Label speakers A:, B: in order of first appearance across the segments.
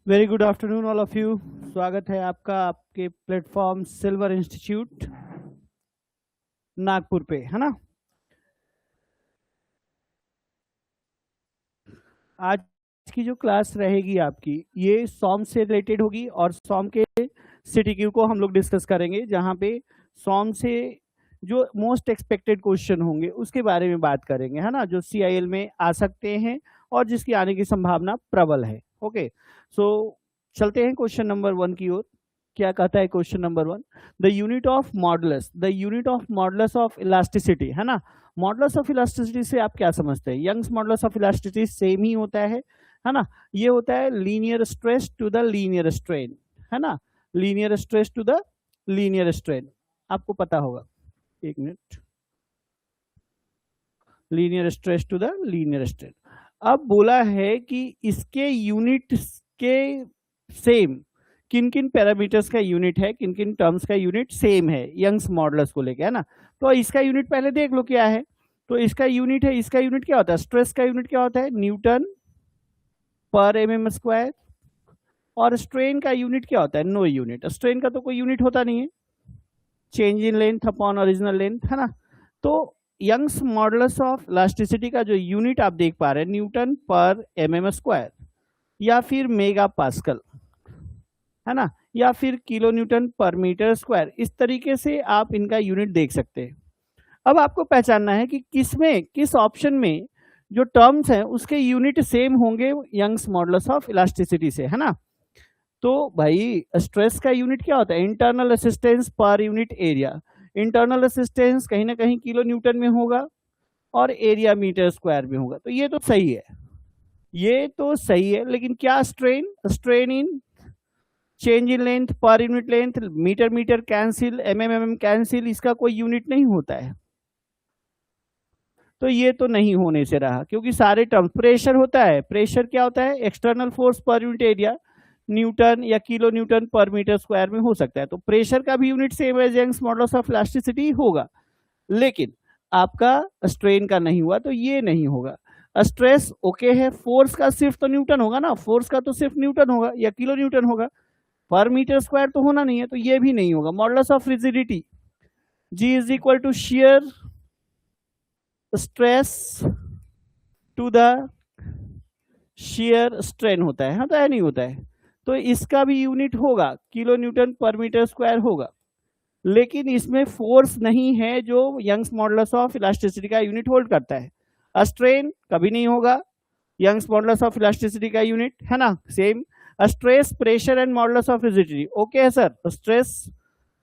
A: Very good afternoon all of you. स्वागत है आपका आपके प्लेटफॉर्म सिल्वर इंस्टीट्यूट नागपुर पे, है ना। आज की जो क्लास रहेगी आपकी ये सॉम से रिलेटेड होगी और सॉम के CTQ को हम लोग डिस्कस करेंगे, जहाँ पे सॉम से जो मोस्ट एक्सपेक्टेड क्वेश्चन होंगे उसके बारे में बात करेंगे, है ना, जो CIL में आ सकते हैं और जिसकी आने की संभावना प्रबल है। ओके, सो चलते हैं क्वेश्चन नंबर 1 की ओर। क्या कहता है question number 1? The unit of modulus of elasticity, है ना। मॉडुलस ऑफ इलास्टिसिटी से आप क्या समझते हैं? Young's modulus of elasticity same ही होता है ना। ये होता है linear stress to the linear strain, है ना। Linear stress to the linear strain, आपको पता होगा। एक minute, linear stress to the linear strain. अब बोला है कि इसके यूनिट के सेम किन किन पैरामीटर्स का यूनिट है, किन किन टर्म्स का यूनिट सेम है यंग्स मॉडुलस को लेके, है ना। तो इसका यूनिट पहले देख लो क्या है। तो इसका यूनिट है, इसका यूनिट क्या होता है? स्ट्रेस का यूनिट क्या होता है? न्यूटन पर mm स्क्वायर। और स्ट्रेन का यूनिट क्या होता है? No unit. स्ट्रेन का तो कोई यूनिट होता नहीं है, change in length upon original length, है ना। तो यंग्स मॉडुलस ऑफ इलास्टिसिटी का जो यूनिट आप देख पा रहे हैं न्यूटन पर mm स्क्वायर, या फिर मेगा पास्कल, है ना, या फिर kilo newton per metre square. इस तरीके से आप इनका यूनिट देख सकते हैं। अब आपको पहचानना है कि किस ऑप्शन में जो टर्म्स हैं उसके यूनिट सेम होंगे यंग्स मॉडुलस ऑफ इलास्टिसिटी से, है ना। तो भाई स्ट्रेस का यूनिट क्या होता है? इंटरनल रेसिस्टेंस पर यूनिट एरिया। इंटरनल रेसिस्टेंस कहीं ना कहीं किलो न्यूटन में होगा और एरिया मीटर स्क्वायर में होगा। तो ये तो सही है, ये तो सही है। लेकिन क्या strain in change in length per unit length, metre metre cancel, mm cancel, इसका कोई यूनिट नहीं होता है। तो ये तो नहीं होने से रहा, क्योंकि सारे टर्म प्रेशर होता है। प्रेशर क्या होता है? External force per unit area, newton या kilo newton per metre square में हो सकता है। तो प्रेशर का भी unit same as Young's modulus of elasticity होगा, लेकिन आपका स्ट्रेन का नहीं हुआ, तो ये नहीं होगा। स्ट्रेस ओके है, फोर्स का सिर्फ तो न्यूटन होगा ना, फोर्स का तो सिर्फ न्यूटन होगा या किलो न्यूटन होगा, पर मीटर स्क्वायर तो होना नहीं है, तो ये भी नहीं होगा। Modulus of rigidity G is equal to shear stress to the shear strain होता है, होता है नहीं होता है? तो इसका भी यूनिट होगा, kilo newton per metre square होगा, लेकिन इसमें फोर्स नहीं है जो यंग्स मॉडुलस ऑफ इलास्टिसिटी का यूनिट होल्ड करता है। स्ट्रेन कभी नहीं होगा यंग्स मॉडुलस ऑफ इलास्टिसिटी का यूनिट, है ना, same. Stress, pressure and modulus of rigidity, okay है sir. Stress,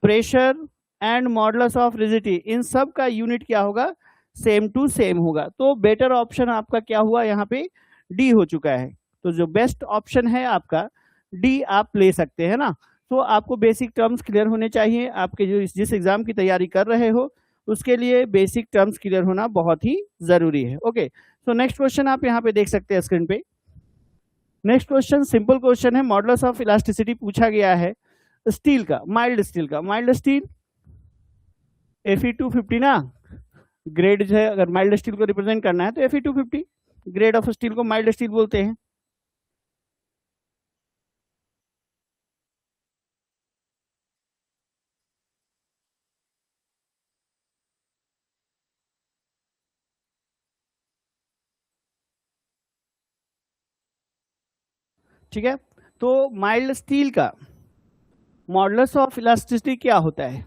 A: pressure and modulus of rigidity, इन सब का यूनिट क्या होगा? सेम टू सेम होगा। तो बेटर ऑप्शन आपका क्या हुआ यहाँ पे? डी हो चुका है। तो जो बेस्ट ऑप्शन है आपका डी आप ले सकते हैं ना। तो आपको बेसिक टर्म्स क्लियर होने चाहिए। आपके जो जिस एग्जाम की तैयारी कर रहे हो उसके लिए बेसिक टर्म्स क्लियर होना बहुत ही जरूरी है। ओके, तो नेक्स्ट क्वेश्चन आप यहाँ पे देख सकते हैं स्क्रीन पे। नेक्स्ट क्वेश्चन सिंपल क्वेश्चन है, मॉडुलस ऑफ इलास्टिसिटी पूछा गया है स्टील का, माइल्ड स्टील का। माइल्ड स्टील Fe250 ना, ग्रेड जो है, अगर माइल्ड स्टील को रिप्रेजेंट करना है तो Fe250 ग्रेड ऑफ स्टील को माइल्ड स्टील बोलते हैं। ठीक है, तो माइल्ड स्टील का मॉडुलस ऑफ इलास्टिसिटी क्या होता है?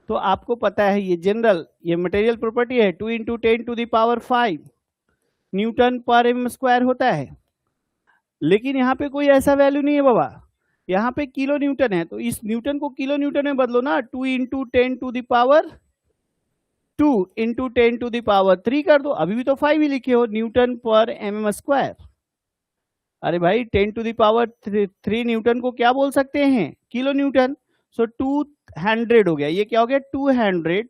A: तो आपको पता है, ये जनरल, ये मटेरियल प्रॉपर्टी है, 2 × 10⁵ न्यूटन पर एम स्क्वायर होता है। लेकिन यहाँ पे कोई ऐसा वैल्यू नहीं है बाबा, यहाँ पे किलो न्यूटन है, तो इस न्यूटन को किलो न्यूटन में बदलो ना, 2 × 10⁻3 कर दो। अभी भी तो 5 ही लिखे हो, न्यूटन पर एम स्क्वायर। अरे भाई 10⁻3 न्यूटन को क्या बोल सकते हैं? Kilo Newton. सो 200 हो गया, ये क्या हो गया? 200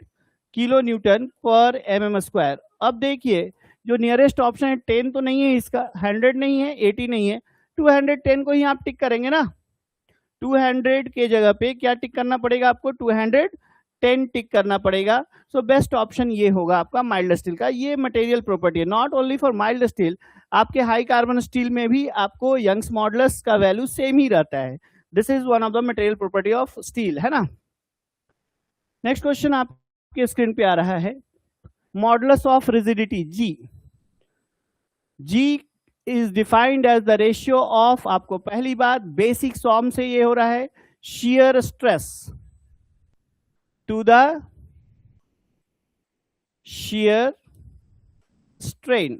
A: किलो न्यूटन पर mm स्क्वायर। अब देखिए जो नियरेस्ट ऑप्शन है 10 तो नहीं है, इसका 100 नहीं है, 80 नहीं है, 210 को ही आप टिक करेंगे ना। 200 के जगह पे क्या टिक करना पड़ेगा आपको? 210 10 टिक करना पड़ेगा। सो बेस्ट ऑप्शन ये होगा आपका माइल्ड स्टील का। ये मटेरियल प्रॉपर्टी है not only for mild steel, आपके हाई कार्बन स्टील में भी आपको यंग्स मॉडुलस का वैल्यू सेम ही रहता है। This is one of the material property of steel, है ना। नेक्स्ट क्वेश्चन आपके स्क्रीन पे आ रहा है, modulus of rigidity G. G is defined as the ratio of, आपको पहली बात बेसिक फॉर्म से ये हो रहा है, shear stress to the shear strain।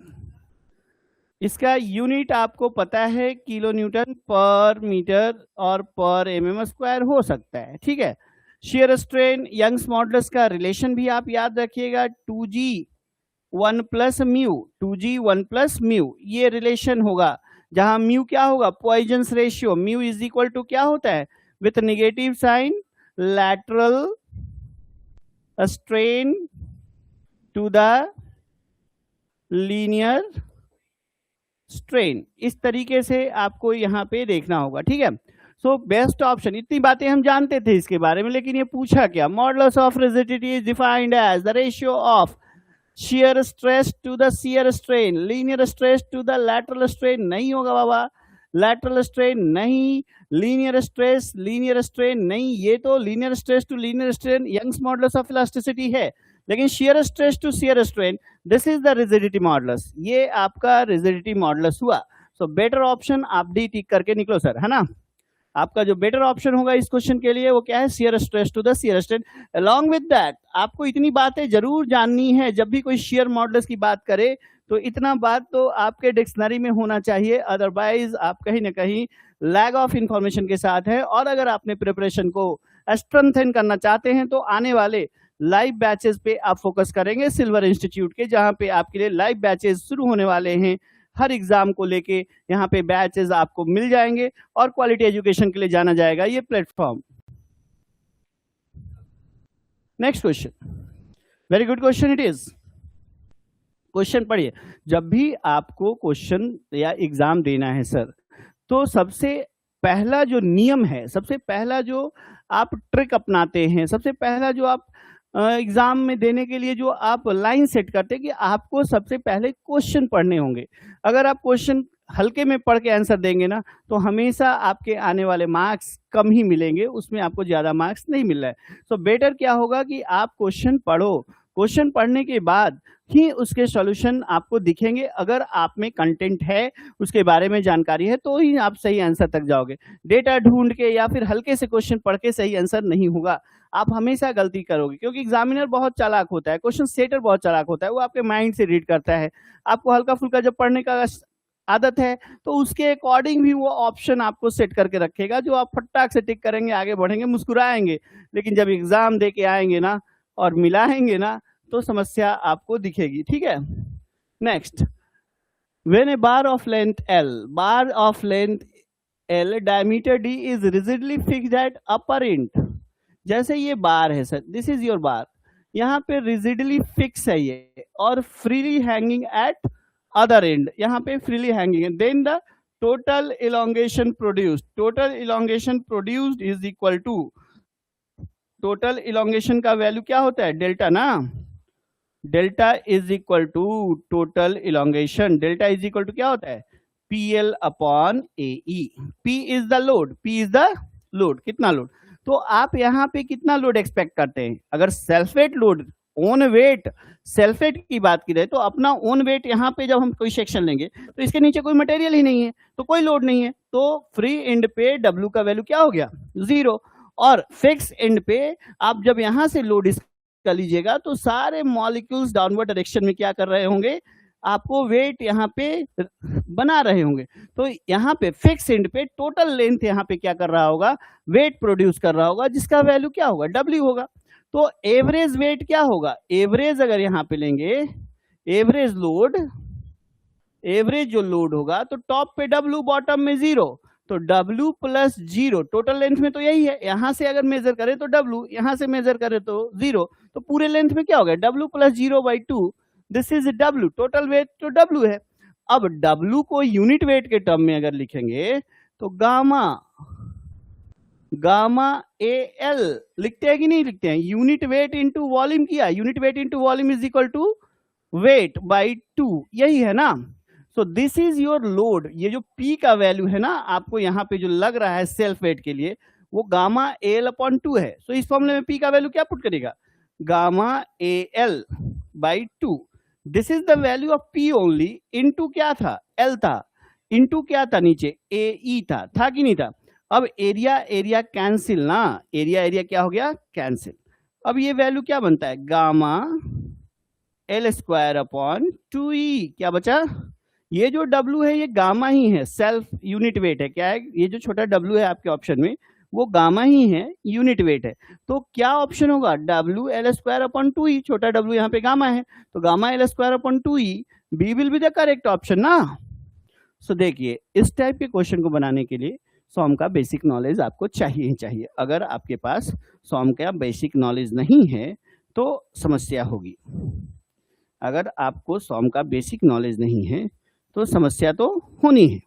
A: इसका यूनिट आपको पता है किलो न्यूटन पर मीटर और पर mm स्क्वायर हो सकता है, ठीक है। shear strain यंग्स मॉडुलस का रिलेशन भी आप याद रखिएगा, 2g 1 plus mu, 2g 1 plus mu, ये रिलेशन होगा जहां म्यू क्या होगा, Poisson's ratio. Mu is equal to क्या होता है, with negative sign lateral strain to the linear strain। इस तरीके से आपको यहाँ पे देखना होगा, ठीक है। सो बेस्ट ऑप्शन, इतनी बातें हम जानते थे इसके बारे में, लेकिन ये पूछा क्या, modulus of rigidity is defined as the ratio of shear stress to the shear strain, linear stress to the lateral strain नहीं होगा बाबा, lateral strain नहीं, linear strain नहीं, ये तो linear stress to linear strain Young's modulus of elasticity है, लेकिन shear stress to shear strain this is the rigidity modulus, ये आपका rigidity modulus हुआ। सो बेटर ऑप्शन आप डी टिक करके निकलो सर, है ना। आपका जो बेटर ऑप्शन होगा इस क्वेश्चन के लिए वो क्या है, shear stress to the shear strain। along with that आपको इतनी बातें जरूर जाननी है, जब भी कोई shear modulus की बात करे तो इतना बात तो आपके डिक्शनरी में होना चाहिए, अदरवाइज आप कहीं ना कहीं लैग ऑफ इंफॉर्मेशन के साथ है। और अगर आपने प्रिपरेशन को स्ट्रेंथन करना चाहते हैं तो आने वाले लाइव बैचेस पे आप फोकस करेंगे सिल्वर इंस्टीट्यूट के, जहां पे आपके लिए लाइव बैचेस शुरू होने वाले हैं। हर एग्जाम को लेके यहाँ पे बैचेस आपको मिल जाएंगे और क्वालिटी एजुकेशन के लिए जाना जाएगा ये platform. Next question, very good question it is. Question पढ़िए, जब भी आपको क्वेश्चन या एग्जाम देना है सर, तो सबसे पहला जो नियम है, सबसे पहला जो आप ट्रिक अपनाते हैं, सबसे पहला जो आप एग्जाम में देने के लिए जो आप लाइन सेट करते हैं कि आपको सबसे पहले क्वेश्चन पढ़ने होंगे। अगर आप क्वेश्चन हल्के में पढ़ के आंसर देंगे ना तो हमेशा आपके आने वाले मार्क्स कम ही मिलेंगे, उसमें आपको ज्यादा मार्क्स नहीं मिल रहा है। सो बेटर क्या होगा कि आप क्वेश्चन पढ़ो, क्वेश्चन पढ़ने के बाद ही उसके सॉल्यूशन आपको दिखेंगे। अगर आप में कंटेंट है, उसके बारे में जानकारी है, तो ही आप सही आंसर तक जाओगे। डेटा ढूंढ के या फिर हल्के से क्वेश्चन पढ़ के सही आंसर नहीं होगा, आप हमेशा गलती करोगे, क्योंकि एग्जामिनर बहुत चालाक होता है, क्वेश्चन सेटर बहुत चालाक होता है, वो आपके माइंड से रीड करता है। आपको हल्का फुल्का जब पढ़ने का आदत है तो उसके अकॉर्डिंग भी वो ऑप्शन आपको सेट करके रखेगा, जो आप फटाक से टिक करेंगे, आगे बढ़ेंगे, मुस्कुराएंगे। लेकिन जब एग्जाम दे के आएंगे ना और मिलाएंगे ना तो समस्या आपको दिखेगी, ठीक है। Next, when A bar of length L diameter D is rigidly fixed at upper end, जैसे ये बार है sir, this is your bar, यहाँ पे रिजिडली फिक्स है ये और freely hanging at other end, यहाँ पे फ्रीली हैंगिंग है। Then the total elongation produced is equal to, total elongation का वैल्यू क्या होता है, डेल्टा ना, delta is equal to total elongation, delta is equal to क्या होता है, PL upon AE। P is the load, कितना लोड, तो आप यहाँ पे कितना लोड एक्सपेक्ट करते हैं। अगर self weight load, own wait, self weight की बात की जाए तो अपना ओन वेट यहाँ पे जब हम कोई सेक्शन लेंगे तो इसके नीचे कोई मटेरियल ही नहीं है, तो कोई लोड नहीं है, तो फ्री एंड पे W का वैल्यू क्या हो गया, 0। और फिक्स एंड पे आप जब यहाँ से लोड कर लीजिएगा तो सारे मॉलिक्यूल्स डाउनवर्ड डायरेक्शन में क्या कर रहे होंगे, आपको वेट यहाँ पे बना रहे होंगे। तो यहाँ पे फिक्स एंड पे टोटल लेंथ यहाँ पे क्या कर रहा होगा, वेट प्रोड्यूस कर रहा होगा, जिसका वैल्यू क्या होगा, W होगा। तो एवरेज वेट क्या होगा, एवरेज अगर यहाँ पे लेंगे, एवरेज लोड, एवरेज जो लोड होगा तो टॉप पे W, बॉटम में 0, तो W प्लस 0, टोटल लेंथ में तो यही है, यहां से अगर मेजर करें तो W, यहां से मेजर करें तो 0, तो पूरे लेंथ में क्या होगा, W plus 0/2, this is W, total weight तो W है। अब W को यूनिट वेट के टर्म में अगर लिखेंगे तो गामा गामा ए एल लिखते हैं कि नहीं लिखते हैं? यूनिट वेट इंटू वॉल्यूम किया, unit weight into volume is equal to weight by 2, यही है ना? So this is your load. ये जो पी का वैल्यू है ना आपको यहाँ पे जो लग रहा है सेल्फ वेट के लिए, वो गामा ए एल अपॉन 2 है। सो इस फॉर्मूले में पी का वैल्यू क्या पुट करेगा? Gamma A L by 2। This is the value of P only, into क्या था? एल था, इनटू क्या था नीचे? ए ई था कि नहीं था? अब एरिया एरिया कैंसिल ना, एरिया एरिया क्या हो गया? कैंसिल। अब ये वैल्यू क्या बनता है? Gamma L square upon 2e। क्या बचा? ये जो W है ये गामा ही है, सेल्फ यूनिट वेट है। क्या है? ये जो छोटा W है आपके ऑप्शन में वो गामा ही है, यूनिट वेट है। तो क्या ऑप्शन होगा? W L square upon 2e, छोटा W यहाँ पे गामा है, तो gamma L square upon 2e, B will be the correct option ना। सो देखिए, इस टाइप के क्वेश्चन को बनाने के लिए सॉम का बेसिक नॉलेज आपको चाहिए ही चाहिए। अगर आपके पास सॉम का बेसिक नॉलेज नहीं है तो समस्या होगी। अगर आपको सॉम का बेसिक नॉलेज नहीं है तो समस्या तो होनी है।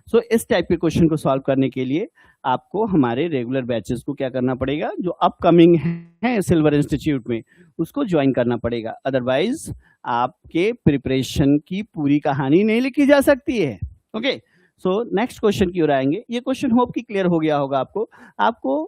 A: सो इस टाइप के क्वेश्चन को सॉल्व करने के लिए आपको हमारे रेगुलर बैचेस को क्या करना पड़ेगा? जो अपकमिंग है सिल्वर इंस्टीट्यूट में, उसको ज्वाइन करना पड़ेगा। अदरवाइज आपके प्रिपरेशन की पूरी कहानी नहीं लिखी जा सकती है। ओके, सो नेक्स्ट क्वेश्चन की ओर आएंगे। ये क्वेश्चन होप की क्लियर हो गया होगा आपको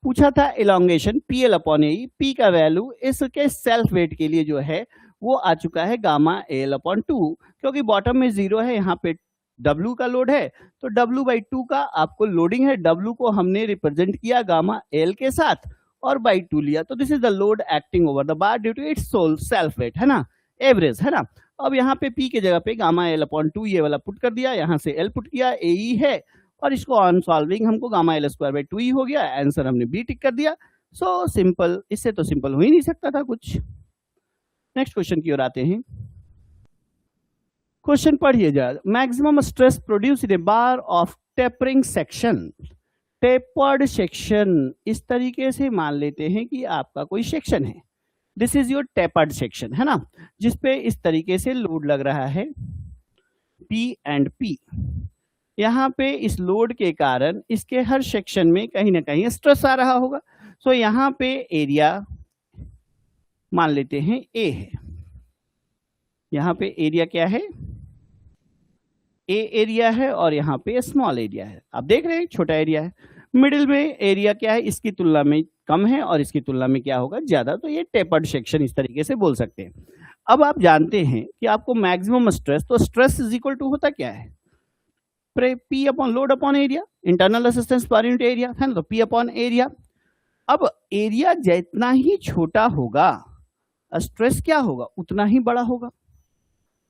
A: पूछा था इलॉन्गेशन पी एल अपॉन ए, पी का वैल्यू इसके सेल्फ वेट के लिए जो है वो आ चुका है गामा एल अपॉन 2, क्योंकि बॉटम में 0 है, यहाँ पे W का लोड है, तो W बाई 2 का आपको लोडिंग है। W को हमने रिप्रेजेंट किया गामा L के साथ और बाई 2 लिया, तो this is the load acting over the bar due to its sole self weight, है ना, एवरेज, है ना। अब यहाँ पे P के जगह पे गामा L अपॉन 2 ये वाला पुट कर दिया, यहाँ से L पुट किया, AE है, और इसको ऑन सॉल्विंग हमको गामा L स्क्वायर बाई 2 ही हो गया। आंसर हमने B टिक कर दिया। सो सिंपल, इससे तो सिंपल हो ही नहीं सकता था कुछ। नेक्स्ट क्वेश्चन की ओर आते हैं। क्वेश्चन पढ़िए जा। Maximum stress produce in A bar of tapering section. Tapered section, इस तरीके से मान लेते हैं कि आपका कोई सेक्शन है, this is your tapered section, है ना, जिसपे इस तरीके से लोड लग रहा है P एंड P। यहाँ पे इस लोड के कारण इसके हर सेक्शन में कहीं ना कहीं स्ट्रेस आ रहा होगा। सो यहाँ पे एरिया मान लेते हैं A है, यहाँ पे एरिया क्या है? ए एरिया है, और यहाँ पे स्मॉल एरिया है। आप देख रहे हैं छोटा एरिया है। मिडिल में एरिया क्या है? इसकी तुलना में कम है और इसकी तुलना में क्या होगा? ज्यादा। तो ये टेपर्ड सेक्शन इस तरीके से बोल सकते हैं। अब आप जानते हैं कि आपको मैक्सिमम स्ट्रेस, तो स्ट्रेस इज इक्वल टू होता क्या है? P upon load upon area, internal resistance पर यूनिट एरिया, है ना, तो पी अपॉन एरिया। अब एरिया जितना ही छोटा होगा स्ट्रेस क्या होगा? उतना ही बड़ा होगा।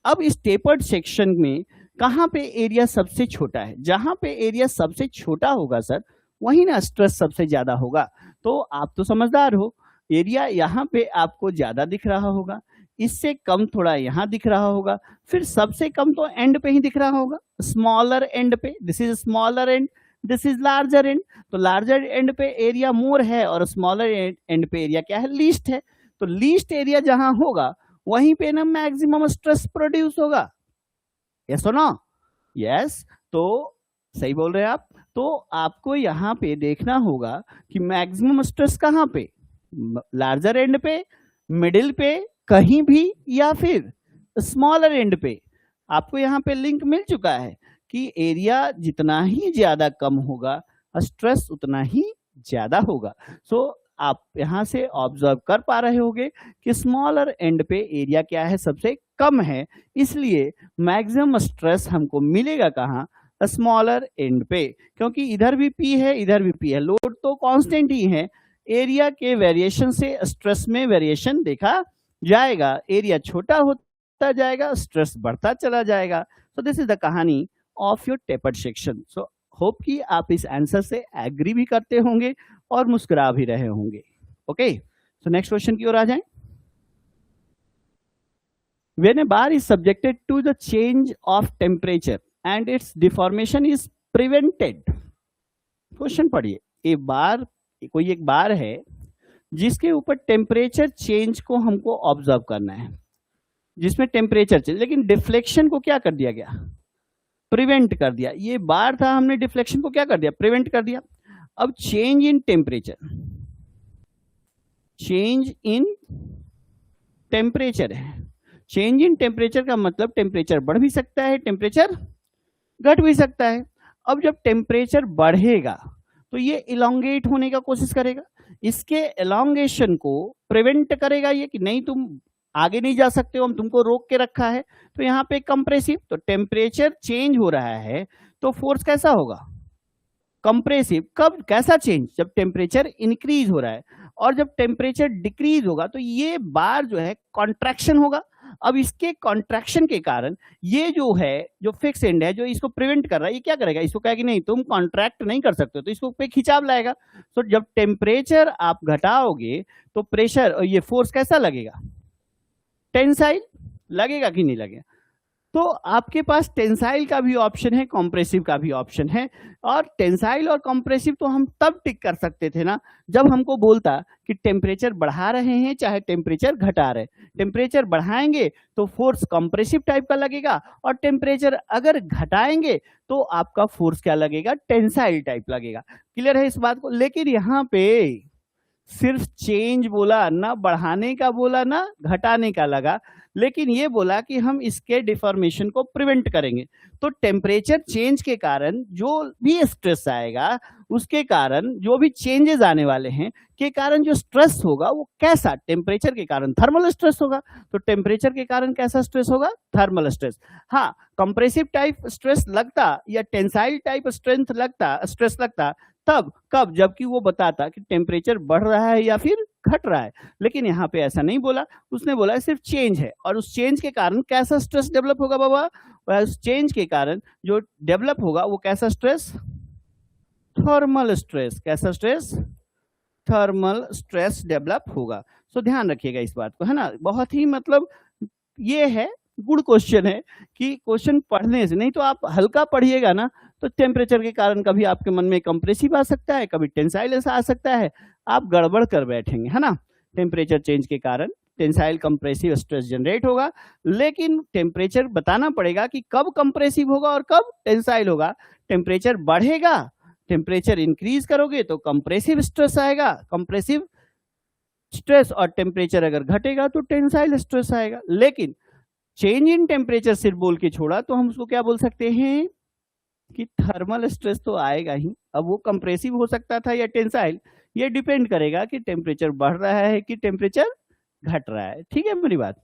A: अब इस टेपर्ड सेक्शन में कहां पे एरिया सबसे छोटा है? जहां पे एरिया सबसे छोटा होगा सर, वही ना स्ट्रेस सबसे ज्यादा होगा। तो आप तो समझदार हो, एरिया यहाँ पे आपको ज्यादा दिख रहा होगा, इससे कम थोड़ा यहाँ दिख रहा होगा, फिर सबसे कम तो एंड पे ही दिख रहा होगा, स्मॉलर एंड पे। This is smaller and, this is larger and. तो लार्जर एंड पे एरिया मोर है और स्मॉलर एंड पे एरिया क्या है? लीस्ट है। तो लीस्ट एरिया जहां होगा वहीं पे ना मैक्सिमम स्ट्रेस प्रोड्यूस होगा। यस और नो? यस। तो सही बोल रहे हैं आप। तो आपको यहाँ पे देखना होगा कि मैक्सिमम स्ट्रेस कहाँ पे? लार्जर एंड पे, मिडिल पे, कहीं भी, या फिर स्मॉलर एंड पे। आपको यहाँ पे लिंक मिल चुका है कि एरिया जितना ही ज्यादा कम होगा स्ट्रेस उतना ही ज्यादा होगा। सो आप यहाँ से ऑब्जर्व कर पा रहे होंगे कि स्मॉलर एंड पे एरिया क्या है? सबसे कम है, इसलिए मैक्सिमम स्ट्रेस हमको मिलेगा कहाँ? स्मॉलर एंड पे, क्योंकि इधर भी P है इधर भी P है, लोड तो कांस्टेंट ही है। एरिया के वेरिएशन से स्ट्रेस में वेरिएशन देखा जाएगा, एरिया छोटा होता जाएगा, स्ट्रेस बढ़ता चला जाएगा। सो दिस इज द कहानी of your tapered section. So hope कि आप इस आंसर से एग्री भी करते होंगे और मुस्कुरा भी रहे होंगे। ओके, सो नेक्स्ट क्वेश्चन की ओर आ जाएं। When a bar is subjected to the change of temperature and its deformation is prevented. Question पढ़िए। कोई एक बार है जिसके ऊपर टेम्परेचर चेंज को हमको ऑब्जर्व करना है, जिसमें टेम्परेचर चेंज, लेकिन डिफ्लेक्शन को क्या कर दिया गया? प्रिवेंट कर दिया, ये बार था, हमने डिफ्लेक्शन को क्या कर दिया, प्रिवेंट कर दिया। अब change in temperature, change in temperature है, चेंज इन टेम्परेचर का मतलब टेम्परेचर बढ़ भी सकता है, टेम्परेचर घट भी सकता है। अब जब टेम्परेचर बढ़ेगा तो ये इलोंगेट होने का कोशिश करेगा, इसके एलोंगेशन को प्रिवेंट करेगा ये कि नहीं तुम आगे नहीं जा सकते हो, हम तुमको रोक के रखा है। तो यहाँ पे कंप्रेसिव, तो टेम्परेचर चेंज हो रहा है तो फोर्स कैसा होगा, कंप्रेसिव। कब, कैसा चेंज, जब टेम्परेचर इंक्रीज हो रहा है, और जब टेम्परेचर डिक्रीज होगा तो ये बार जो है कॉन्ट्रैक्शन होगा। अब इसके कॉन्ट्रैक्शन के कारण ये जो है, जो फिक्स एंड है जो इसको प्रिवेंट कर रहा है, ये क्या करेगा, इसको कहेगा कि नहीं तुम कॉन्ट्रैक्ट नहीं कर सकते, तो इसको पे खिंचाव लाएगा। तो जब टेम्परेचर आप घटाओगे तो प्रेशर, ये फोर्स कैसा लगेगा, टेंसाइल लगेगा कि नहीं लगेगा। तो आपके पास टेंसाइल का भी ऑप्शन है, कॉम्प्रेसिव का भी ऑप्शन है। और टेंसाइल और कॉम्प्रेसिव तो हम तब टिक कर सकते थे ना जब हमको बोलता कि टेम्परेचर बढ़ा रहे हैं चाहे टेम्परेचर घटा रहे, टेम्परेचर बढ़ाएंगे तो फोर्स कॉम्प्रेसिव टाइप का लगेगा, और टेम्परेचर अगर घटाएंगे तो आपका फोर्स क्या लगेगा, टेंसाइल टाइप लगेगा। क्लियर है इस बात को। लेकिन यहाँ पे सिर्फ चेंज बोला, ना बढ़ाने का बोला ना घटाने का लगा, लेकिन ये बोला कि हम इसके डिफॉर्मेशन को प्रिवेंट करेंगे। तो टेम्परेचर चेंज के कारण जो भी स्ट्रेस आएगा, उसके कारण जो भी चेंजेस आने वाले हैं के कारण जो स्ट्रेस होगा वो कैसा, टेम्परेचर के कारण थर्मल स्ट्रेस होगा। तो टेम्परेचर के कारण कैसा स्ट्रेस होगा, थर्मल स्ट्रेस। हाँ, कंप्रेसिव टाइप स्ट्रेस लगता या टेंसाइल टाइप स्ट्रेस लगता तब, कब, जबकि वो बताता कि टेम्परेचर बढ़ रहा है या फिर घट रहा है। लेकिन यहाँ पे ऐसा नहीं बोला, उसने बोला सिर्फ चेंज है, और उस चेंज के कारण कैसा स्ट्रेस डेवलप होगा बाबा, उस चेंज के कारण जो डेवलप होगा वो कैसा स्ट्रेस, थर्मल स्ट्रेस। कैसा स्ट्रेस, थर्मल स्ट्रेस डेवलप होगा। सो ध्यान रखिएगा इस बात को, है ना। बहुत ही मतलब ये है, गुड क्वेश्चन है कि क्वेश्चन पढ़ने से, नहीं तो आप हल्का पढ़िएगा ना तो टेम्परेचर के कारण कभी आपके मन में कंप्रेसिव आ सकता है, कभी टेंसाइल ऐसा आ सकता है, आप गड़बड़ कर बैठेंगे, है ना। टेम्परेचर चेंज के कारण टेंसाइल कंप्रेसिव स्ट्रेस जनरेट होगा, लेकिन टेम्परेचर बताना पड़ेगा कि कब कंप्रेसिव होगा और कब टेंसाइल होगा। टेम्परेचर बढ़ेगा, टेम्परेचर इंक्रीज करोगे तो कंप्रेसिव स्ट्रेस आएगा, कंप्रेसिव स्ट्रेस, और टेम्परेचर अगर घटेगा तो टेंसाइल स्ट्रेस आएगा। लेकिन चेंज इन टेम्परेचर सिर्फ बोल के छोड़ा तो हम उसको क्या बोल सकते हैं कि थर्मल स्ट्रेस तो आएगा ही। अब वो कंप्रेसिव हो सकता था या टेंसाइल, ये डिपेंड करेगा कि टेम्परेचर बढ़ रहा है कि टेम्परेचर घट रहा है। ठीक है मेरी बात।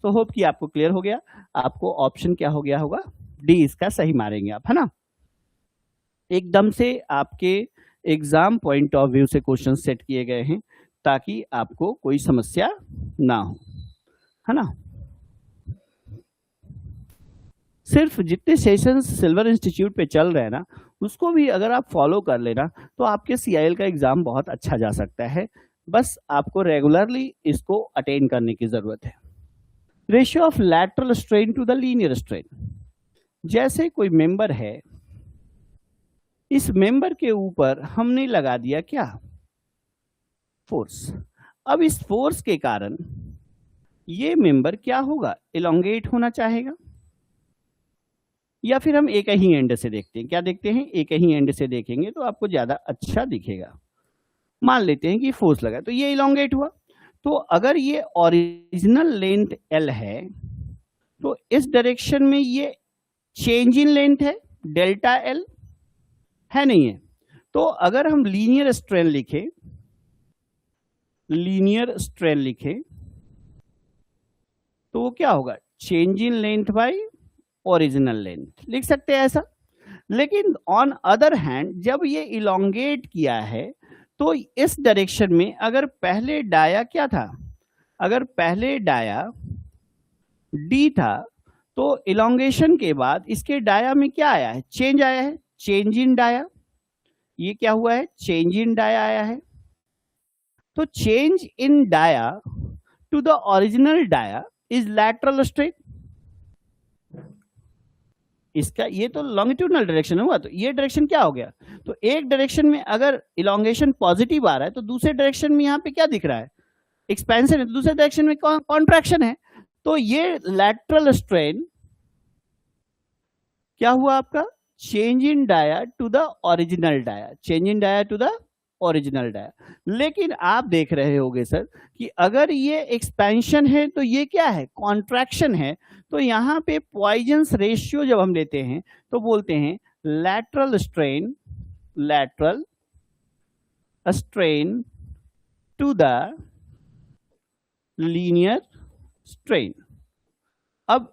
A: तो होप कि आपको क्लियर हो गया। आपको ऑप्शन क्या हो गया होगा, डी इसका सही मारेंगे आप, है ना। एकदम से आपके एग्जाम पॉइंट ऑफ व्यू से क्वेश्चन सेट किए गए हैं ताकि आपको कोई समस्या ना हो, है ना। सिर्फ जितने सेशंस सिल्वर इंस्टीट्यूट पे चल रहे हैं ना, उसको भी अगर आप फॉलो कर लेना तो आपके CIL का एग्जाम बहुत अच्छा जा सकता है। बस आपको रेगुलरली इसको अटेन करने की जरूरत है। Ratio of lateral strain to the linear strain, जैसे कोई मेंबर है, इस मेंबर के ऊपर हमने लगा दिया क्या, फोर्स। अब इस फोर्स के कारण ये मेंबर क्या होगा, इलोंगेट होना चाहेगा, या फिर हम एक ही एंड से देखते हैं, क्या देखते हैं, एक ही एंड से देखेंगे तो आपको ज्यादा अच्छा दिखेगा। मान लेते हैं कि फोर्स लगा तो ये इलोंगेट हुआ। तो अगर ये ओरिजिनल लेंथ L है तो इस डायरेक्शन में ये चेंज इन लेंथ है, डेल्टा L है, नहीं है। तो अगर हम लीनियर स्ट्रेन लिखे, लीनियर स्ट्रेन लिखे तो वो क्या होगा, change in length by original length, लिख सकते हैं ऐसा। लेकिन ऑन अदर हैंड जब ये इलोंगेट किया है तो इस डायरेक्शन में अगर पहले डाया क्या था, अगर पहले डाया D था तो इलोंगेशन के बाद इसके डाया में क्या आया है, चेंज आया है, चेंज इन डाया। ये क्या हुआ है, चेंज इन डाया आया है। तो change in dia to the original dia is lateral strain. इसका ये तो लॉन्गिट्यूडनल डायरेक्शन हुआ, तो ये डायरेक्शन क्या हो गया, तो एक डायरेक्शन में अगर इलोंगेशन पॉजिटिव आ रहा है तो दूसरे डायरेक्शन में यहाँ पे क्या दिख रहा है, एक्सपेंशन है, तो दूसरे डायरेक्शन में कॉन्ट्रैक्शन है। तो ये लैटरल स्ट्रेन क्या हुआ आपका, change in dia to the original dia, change in dia to the original dia. लेकिन आप देख रहे होंगे सर कि अगर ये एक्सपेंशन है तो ये क्या है, कॉन्ट्रैक्शन है। तो यहाँ पे पॉइजन्स रेशियो जब हम लेते हैं तो बोलते हैं lateral strain, lateral strain to the linear strain. अब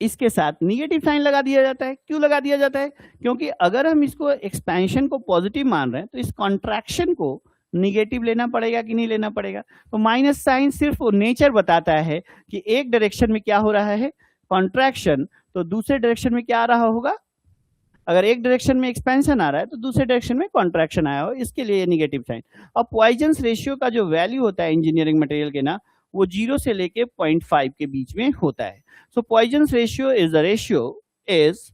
A: इसके साथ निगेटिव साइन लगा दिया जाता है। क्यों लगा दिया जाता है, क्योंकि अगर हम इसको एक्सपेंशन को पॉजिटिव मान रहे हैं तो इस कॉन्ट्रैक्शन को निगेटिव लेना पड़ेगा कि नहीं लेना पड़ेगा। तो माइनस साइन सिर्फ नेचर बताता है कि एक डायरेक्शन में क्या हो रहा है, कॉन्ट्रैक्शन, तो दूसरे डायरेक्शन में क्या आ रहा होगा, अगर एक डायरेक्शन में एक्सपेंशन आ रहा है तो दूसरे डायरेक्शन में कॉन्ट्रैक्शन आया हो, इसके लिए नेगेटिव साइन। अब पॉइजन्स रेशियो का जो वैल्यू होता है इंजीनियरिंग मटेरियल के ना, वो 0 से लेके 0.5 के बीच में होता है। So Poisson's ratio is the ratio is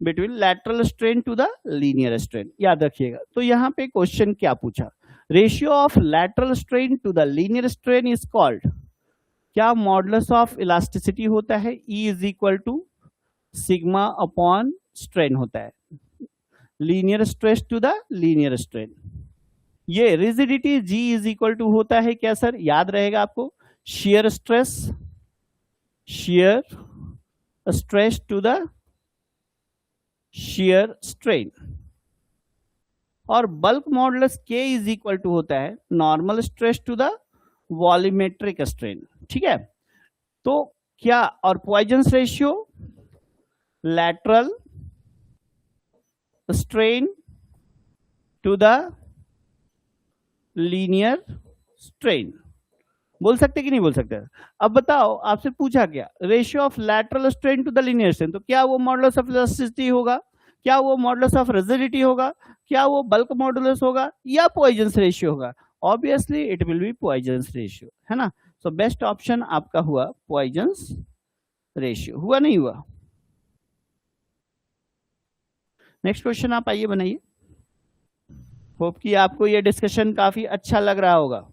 A: between lateral strain to the linear strain, याद रखिएगा। तो यहाँ पे क्वेश्चन क्या पूछा, ratio of lateral strain to the linear strain is called, क्या मॉडुलस ऑफ इलास्टिसिटी होता है, E is equal to sigma upon strain होता है, linear stress to the linear strain. ये rigidity G is equal to होता है क्या sir, याद रहेगा आपको, shear stress, shear stress to the shear strain. और bulk modulus K is equal to होता है normal stress to the volumetric strain. ठीक है, तो क्या, और Poisson's ratio lateral strain to the linear strain. बोल सकते कि नहीं बोल सकते। अब बताओ, आपसे पूछा क्या, ratio of lateral strain to the linear strain, तो क्या वो मॉडुलस ऑफ इलास्टिसिटी होगा, क्या वो मॉडुलस ऑफ रिजिडिटी होगा, क्या वो बल्क मॉडुलस होगा, या पॉइजन्स रेशियो होगा। Obviously it will be Poisson's ratio, है ना। सो बेस्ट ऑप्शन आपका हुआ पॉइजन्स रेशियो। हुआ नहीं हुआ। नेक्स्ट क्वेश्चन आप आइए बनाइए। होप कि आपको ये डिस्कशन काफी अच्छा लग रहा होगा।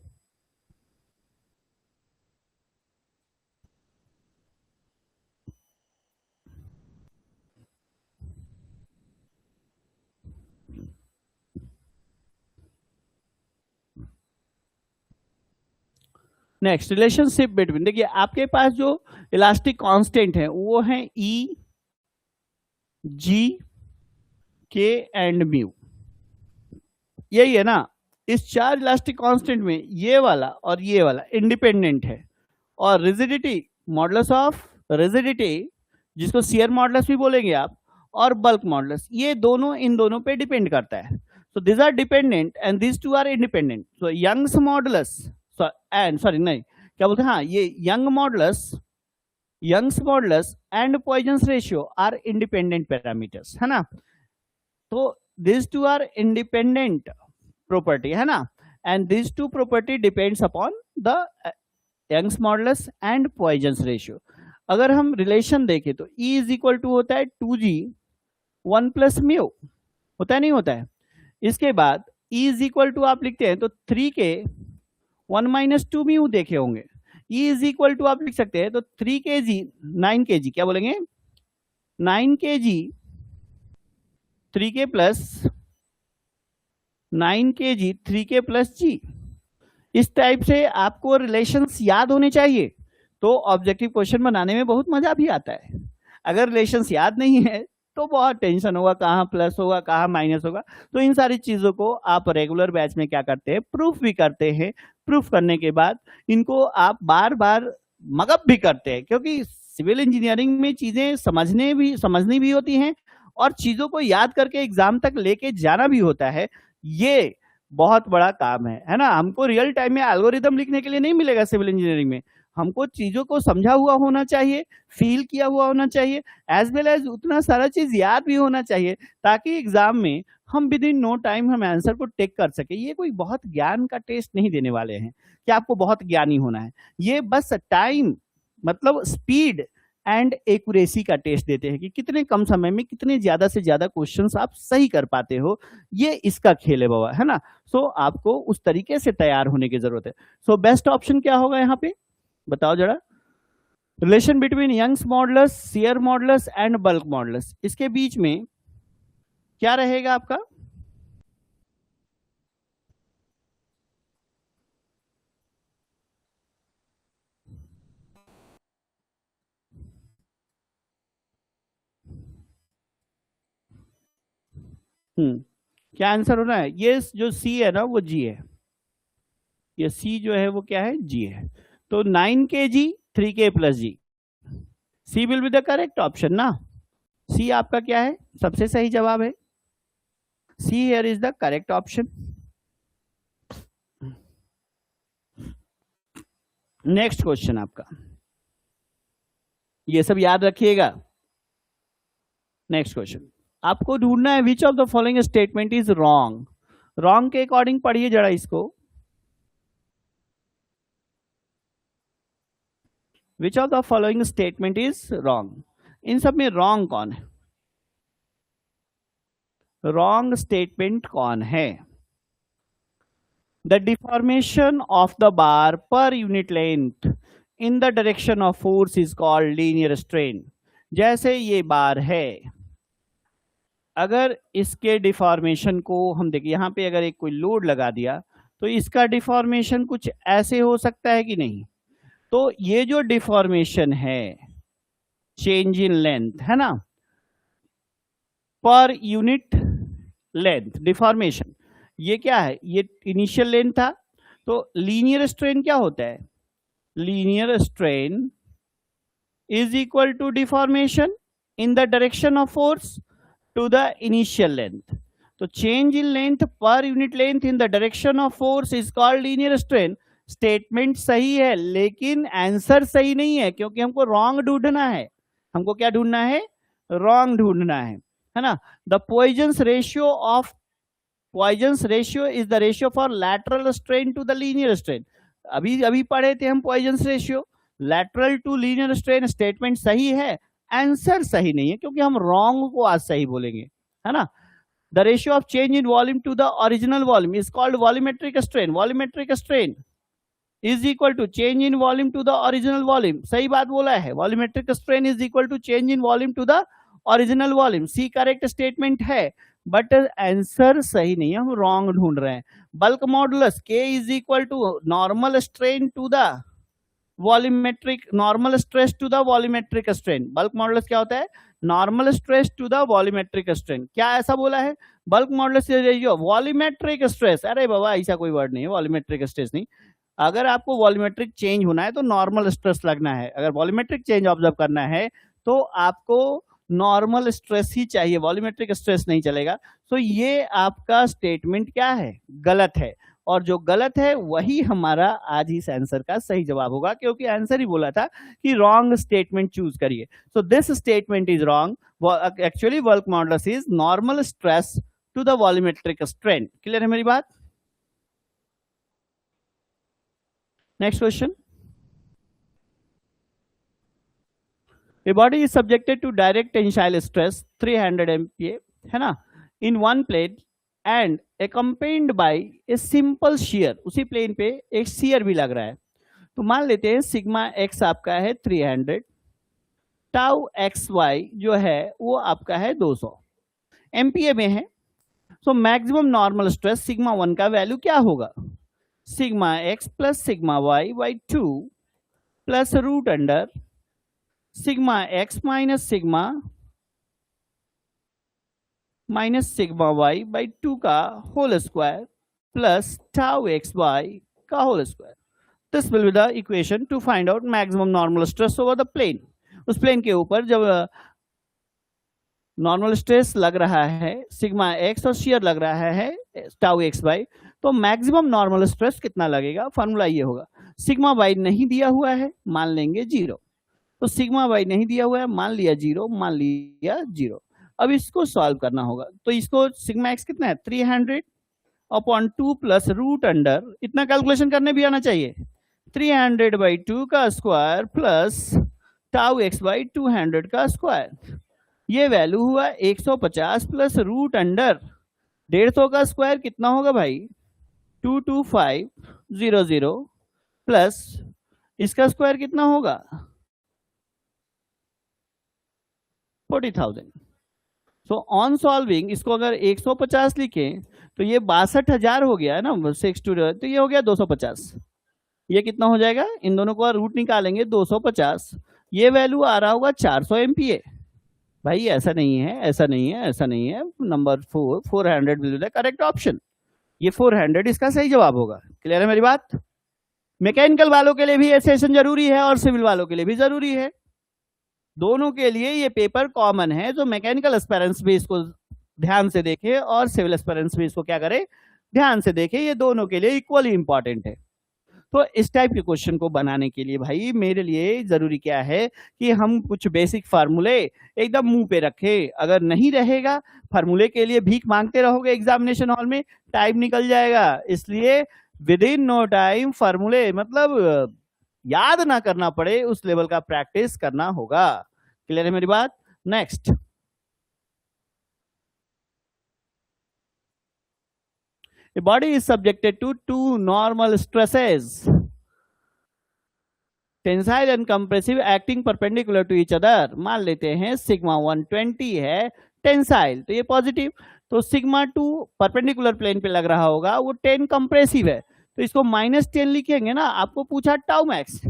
A: नेक्स्ट, रिलेशनशिप बिटवीन, देखिए आपके पास जो इलास्टिक कांस्टेंट है वो है E, G, K and mu, यही है ना। इस चार इलास्टिक कांस्टेंट में ये वाला और ये वाला इंडिपेंडेंट है, और रिजिडिटी, मॉडुलस ऑफ रिजिडिटी जिसको शियर मॉडुलस भी बोलेंगे आप, और बल्क मॉडुलस, ये दोनों इन दोनों पे डिपेंड करता है। So this are dependent and this two are independent. So Young's modulus and sorry नहीं क्या बोलते हैं, हाँ, ये Young's modulus and Poisson's ratio are independent parameters, है ना। तो this two are independent property, है ना, and this two property depends upon the Young's modulus and Poisson's ratio. अगर हम रिलेशन देखें तो E इज इक्वल टू होता है 2G 1 प्लस म्यू, होता है नहीं होता है। इसके बाद E इज इक्वल टू आप लिखते हैं तो 3K 1 माइनस 2 म्यू देखे होंगे। E इज इक्वल टू आप लिख सकते हैं तो 3kg 9kg, क्या बोलेंगे 9kg 3K plus 9kg 3K plus G। इस टाइप से आपको रिलेशंस याद होने चाहिए, तो ऑब्जेक्टिव क्वेश्चन बनाने में बहुत मजा भी आता है। अगर रिलेशंस याद नहीं है तो बहुत टेंशन होगा, कहाँ प्लस होगा कहाँ माइनस होगा। तो इन सारी चीजों को आप रेगुलर बैच में क्या करते हैं, प्रूफ भी करते हैं। प्रूफ करने के बाद इनको आप बार बार मगअप भी करते हैं, क्योंकि सिविल इंजीनियरिंग में चीजें समझनी भी होती हैं और चीजों को याद करके एग्जाम तक लेके जाना भी होता है। ये बहुत बड़ा काम है ना। हमको रियल टाइम में एल्गोरिदम लिखने के लिए नहीं मिलेगा सिविल इंजीनियरिंग में, हमको चीजों को समझा हुआ होना चाहिए, फील किया हुआ होना चाहिए, एज वेल एज उतना सारा चीज याद भी होना चाहिए, ताकि एग्जाम में हम विद इन नो टाइम हम आंसर को टेक कर सके। ये कोई बहुत ज्ञान का टेस्ट नहीं देने वाले हैं कि आपको बहुत ज्ञानी होना है, ये बस टाइम मतलब स्पीड एंड एक्यूरेसी का टेस्ट देते हैं कि कितने कम समय में कितने ज्यादा से ज्यादा क्वेश्चंस आप सही कर पाते हो। ये इसका खेल है बाबा, है ना। सो आपको उस तरीके से तैयार होने की जरूरत है। सो बेस्ट ऑप्शन क्या होगा यहाँ पे, बताओ जरा। Relation between Young's modulus, shear modulus and bulk modulus, इसके बीच में क्या रहेगा आपका? क्या आंसर होना है? ये जो सी है ना वो जी है, ये सी जो है वो क्या है? जी है। तो 9 kg 3k plus G, C will be the correct option ना। सी आपका क्या है? सबसे सही जवाब है। C here is the correct option. Next question आपका, ये सब याद रखिएगा। नेक्स्ट क्वेश्चन आपको ढूंढना है which of the following statement is wrong. Wrong के अकॉर्डिंग पढ़िए जरा इसको। Which of the following statement is wrong, इन सब में रॉन्ग कौन है? रॉन्ग स्टेटमेंट कौन है? The deformation of the bar per unit length in the direction of force is called linear strain. जैसे ये बार है, अगर इसके डिफॉर्मेशन को हम देखें, यहां पे अगर एक कोई लोड लगा दिया तो इसका डिफॉर्मेशन कुछ ऐसे हो सकता है कि नहीं? तो ये जो डिफॉर्मेशन है, चेंज इन लेंथ है ना, पर यूनिट लेंथ डिफॉर्मेशन, ये क्या है? ये इनिशियल लेंथ था। तो लीनियर स्ट्रेन क्या होता है? Linear strain is equal to deformation in the direction of force to the initial length. तो change in length per unit length in the direction of force is called linear strain. Statement सही है लेकिन answer सही नहीं है, क्योंकि हमको wrong ढूंढना है। हमको क्या ढूंढना है? रॉन्ग ढूंढना है ना। The Poisson's ratio of, Poisson's ratio is the ratio for lateral strain to the linear strain. अभी अभी पढ़े थे हम Poisson's ratio, lateral to linear strain. Statement सही है, आंसर सही नहीं है, क्योंकि हम रॉन्ग को आज सही बोलेंगे, है ना। The ratio of change in volume to the original volume is called volumetric strain. Volumetric strain is equal to change in volume to the original volume. सही बात बोला है, volumetric strain is equal to change in volume to the original volume. C correct statement है, but answer सही नहीं है, हम wrong ढूंढ रहे हैं। Bulk modulus K is equal to normal strain to the volumetric, normal stress to the volumetric strain. Bulk modulus क्या होता है? Normal stress to the volumetric strain. क्या ऐसा बोला है? Bulk modulus ratio volumetric stress. अरे बाबा ऐसा कोई वर्ड नहीं है, वॉल्यूमेट्रिक स्ट्रेस नहीं। अगर आपको वॉल्यूमेट्रिक चेंज होना है तो नॉर्मल स्ट्रेस लगना है। अगर वॉल्यूमेट्रिक चेंज ऑब्जर्व करना है तो आपको नॉर्मल स्ट्रेस ही चाहिए, वॉल्यूमेट्रिक स्ट्रेस नहीं चलेगा। तो ये आपका स्टेटमेंट क्या है? गलत है। और जो गलत है वही हमारा आज इस आंसर का सही जवाब होगा, क्योंकि आंसर ही बोला था कि रॉन्ग स्टेटमेंट चूज करिए। So this statement is wrong. Actually bulk modulus is normal stress to the volumetric strain. Clear है मेरी बात? Next question, a body is subjected to direct tensile stress 300 MPa, है ना, in one plane and accompanied by a simple shear। उसी plane पे एक shear भी लग रहा है। तो मान लेते हैं सिग्मा x आपका है 300, टाउ एक्स वाई जो है वो आपका है 200 MPa में है। So maximum normal stress sigma 1 का वैल्यू क्या होगा? Sigma x plus sigma Y by 2 plus root under sigma x minus sigma Y by 2 का whole square plus tau X Y का whole square. This will be the equation to find out maximum normal stress over the plane. उस plane के ऊपर जब normal stress लग रहा है sigma x और शियर लग रहा है टाउ एक्स वाई, तो मैक्सिमम नॉर्मल स्ट्रेस कितना लगेगा? फॉर्मूला ये होगा, सिग्मा वाई नहीं दिया हुआ है, मान लेंगे 0। तो सिग्मा वाई नहीं दिया हुआ है, मान लिया 0, मान लिया 0। अब इसको सॉल्व करना होगा। तो इसको सिग्मा एक्स कितना है 300 अपॉन 2 प्लस रूट अंडर, इतना कैलकुलेशन करने भी आना चाहिए, 300 बाई 2 का square plus tau x by 200 का स्क्वायर। ये वैल्यू हुआ 150 प्लस रूट अंडर 150 का स्क्वायर कितना होगा भाई? 22500 प्लस इसका स्क्वायर कितना होगा? 40,000। सो ऑन सॉल्विंग इसको अगर 150 लिखें तो ये 62,000 हो गया है ना, 6 टू, तो ये हो गया 250। ये कितना हो जाएगा, इन दोनों को रूट निकालेंगे 250, ये वैल्यू आ रहा होगा 400 एमपीए। भाई ऐसा नहीं है, ऐसा नहीं है, ऐसा नहीं है, number 400 will be the correct option. ये 400 इसका सही जवाब होगा। क्लियर है मेरी बात? मैकेनिकल वालों के लिए भी ये सेशन जरूरी है और सिविल वालों के लिए भी जरूरी है, दोनों के लिए ये पेपर कॉमन है। जो मैकेनिकल एस्पिरेंट्स भी इसको ध्यान से देखे और सिविल एस्पिरेंट्स भी इसको क्या करे, ध्यान से देखे, ये दोनों के लिए इक्वली इंपॉर्टेंट है। तो इस टाइप के क्वेश्चन को बनाने के लिए भाई मेरे लिए जरूरी क्या है कि हम कुछ बेसिक फार्मूले एकदम मुंह पे रखें। अगर नहीं रहेगा, फार्मूले के लिए भीख मांगते रहोगे एग्जामिनेशन हॉल में, टाइम निकल जाएगा। इसलिए विद इन नो टाइम फार्मूले मतलब याद ना करना पड़े, उस लेवल का प्रैक्टिस करना होगा। क्लियर है मेरी बात? Next, a body is subjected to two normal stresses, tensile and compressive, acting perpendicular to each other. मान लेते हैं सिग्मा 120 है टेंसाइल, तो ये पॉजिटिव, तो सिग्मा 2 परपेंडिकुलर प्लेन पे लग रहा होगा, वो 10 कंप्रेसिव है, तो इसको -10 लिखेंगे ना। आपको पूछा टाउ मैक्स,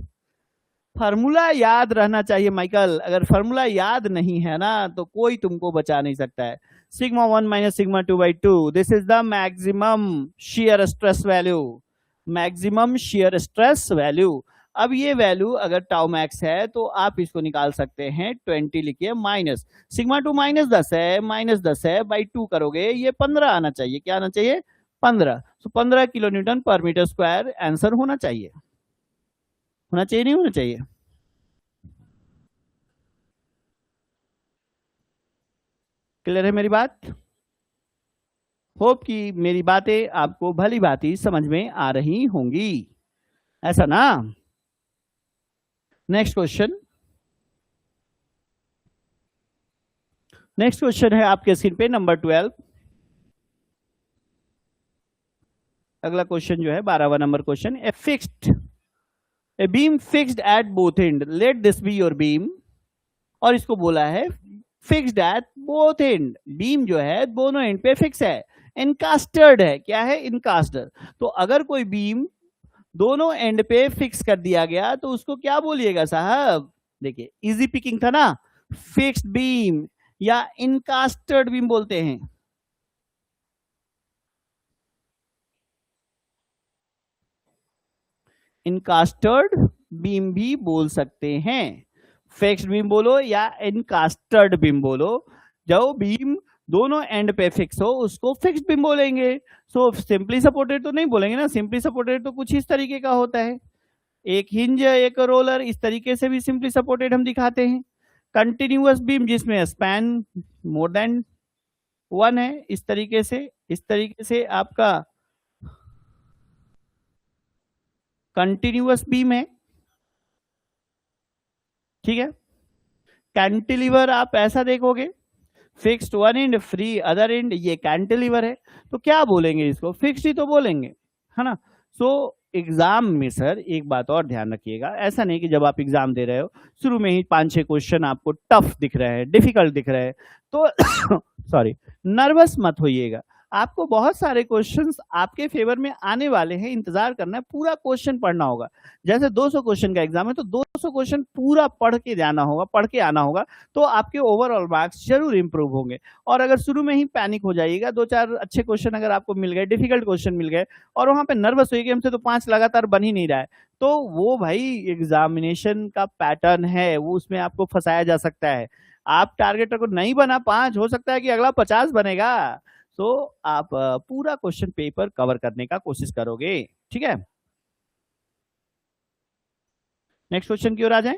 A: फार्मूला याद रहना चाहिए माइकल। अगर फार्मूला याद नहीं है ना तो कोई तुमको बचा नहीं सकता है। Sigma 1 minus sigma 2/2, this is the maximum shear stress value, maximum shear stress value. अब ये वैल्यू अगर टाउ मैक्स है तो आप इसको निकाल सकते हैं, 20 लिखिए, माइनस सिग्मा 2 -10 है, -10 है, बाई 2 करोगे, ये 15 आना चाहिए। क्या आना चाहिए? 15। तो 15 kilo newton per metre square answer होना चाहिए। होना चाहिए, नहीं होना चाहिए? क्लियर है मेरी बात? होप कि मेरी बातें आपको भली भांति समझ में आ रही होंगी, ऐसा ना? नेक्स्ट क्वेश्चन, नेक्स्ट क्वेश्चन है आपके स्क्रीन पे नंबर 12। अगला क्वेश्चन जो है 12वां number question, a beam fixed at both end, let this be your beam. और इसको बोला है fixed at both end, beam जो है दोनों एंड पे फिक्स है, इनकास्टर्ड है। क्या है? इनकास्टर। तो अगर कोई बीम दोनों एंड पे फिक्स कर दिया गया तो उसको क्या बोलिएगा साहब? देखिए इजी पिकिंग था ना, फिक्स्ड बीम या इनकास्टर्ड बीम बोलते हैं। इनकास्टर्ड बीम भी बोल सकते हैं, फिक्स्ड बीम बोलो या इनकास्टर्ड बीम बोलो। जो बीम दोनों एंड पे फिक्स हो उसको फिक्स्ड बीम बोलेंगे। सो सिंपली सपोर्टेड तो नहीं बोलेंगे ना, सिंपली सपोर्टेड तो कुछ इस तरीके का होता है, एक हिंज एक रोलर, इस तरीके से भी सिंपली सपोर्टेड हम दिखाते हैं। कंटिन्यूअस बीम जिसमें स्पैन मोर देन 1 है, इस तरीके से आपका कंटिन्यूअस बीम है। ठीक है, कैंटिलीवर आप ऐसा देखोगे, fixed one and free other and, ये कैंटिलीवर है, तो क्या बोलेंगे इसको? फिक्स्ड ही तो बोलेंगे, है ना? सो एग्जाम में सर एक बात और ध्यान रखिएगा, ऐसा नहीं कि जब आप एग्जाम दे रहे हो शुरू में ही 5-6 क्वेश्चन आपको टफ दिख रहे हैं, डिफिकल्ट दिख रहे हैं, तो सॉरी, नर्वस मत होइएगा। आपको बहुत सारे क्वेश्चंस आपके फेवर में आने वाले हैं, इंतजार करना है, पूरा क्वेश्चन पढ़ना होगा। जैसे 200 क्वेश्चन का एग्जाम है तो 200 क्वेश्चन पूरा पढ़ के जाना होगा, पढ़ के आना होगा, तो आपके ओवरऑल मार्क्स जरूर इंप्रूव होंगे। और अगर शुरू में ही पैनिक हो जाइएगा, 2-4 अच्छे क्वेश्चन अगर आपको मिल गए, डिफिकल्ट क्वेश्चन मिल गए, और वहां पे नर्वस होइए कि हमसे तो 5 लगातार बन ही नहीं रहा है, तो वो भाई एग्जामिनेशन का पैटर्न है, वो उसमें आपको फंसाया जा सकता है। आप टारगेट को नहीं बना 5, हो सकता है कि अगला 50 बनेगा। तो आप पूरा क्वेश्चन पेपर कवर करने का कोशिश करोगे। ठीक है, नेक्स्ट क्वेश्चन की ओर आ जाएं।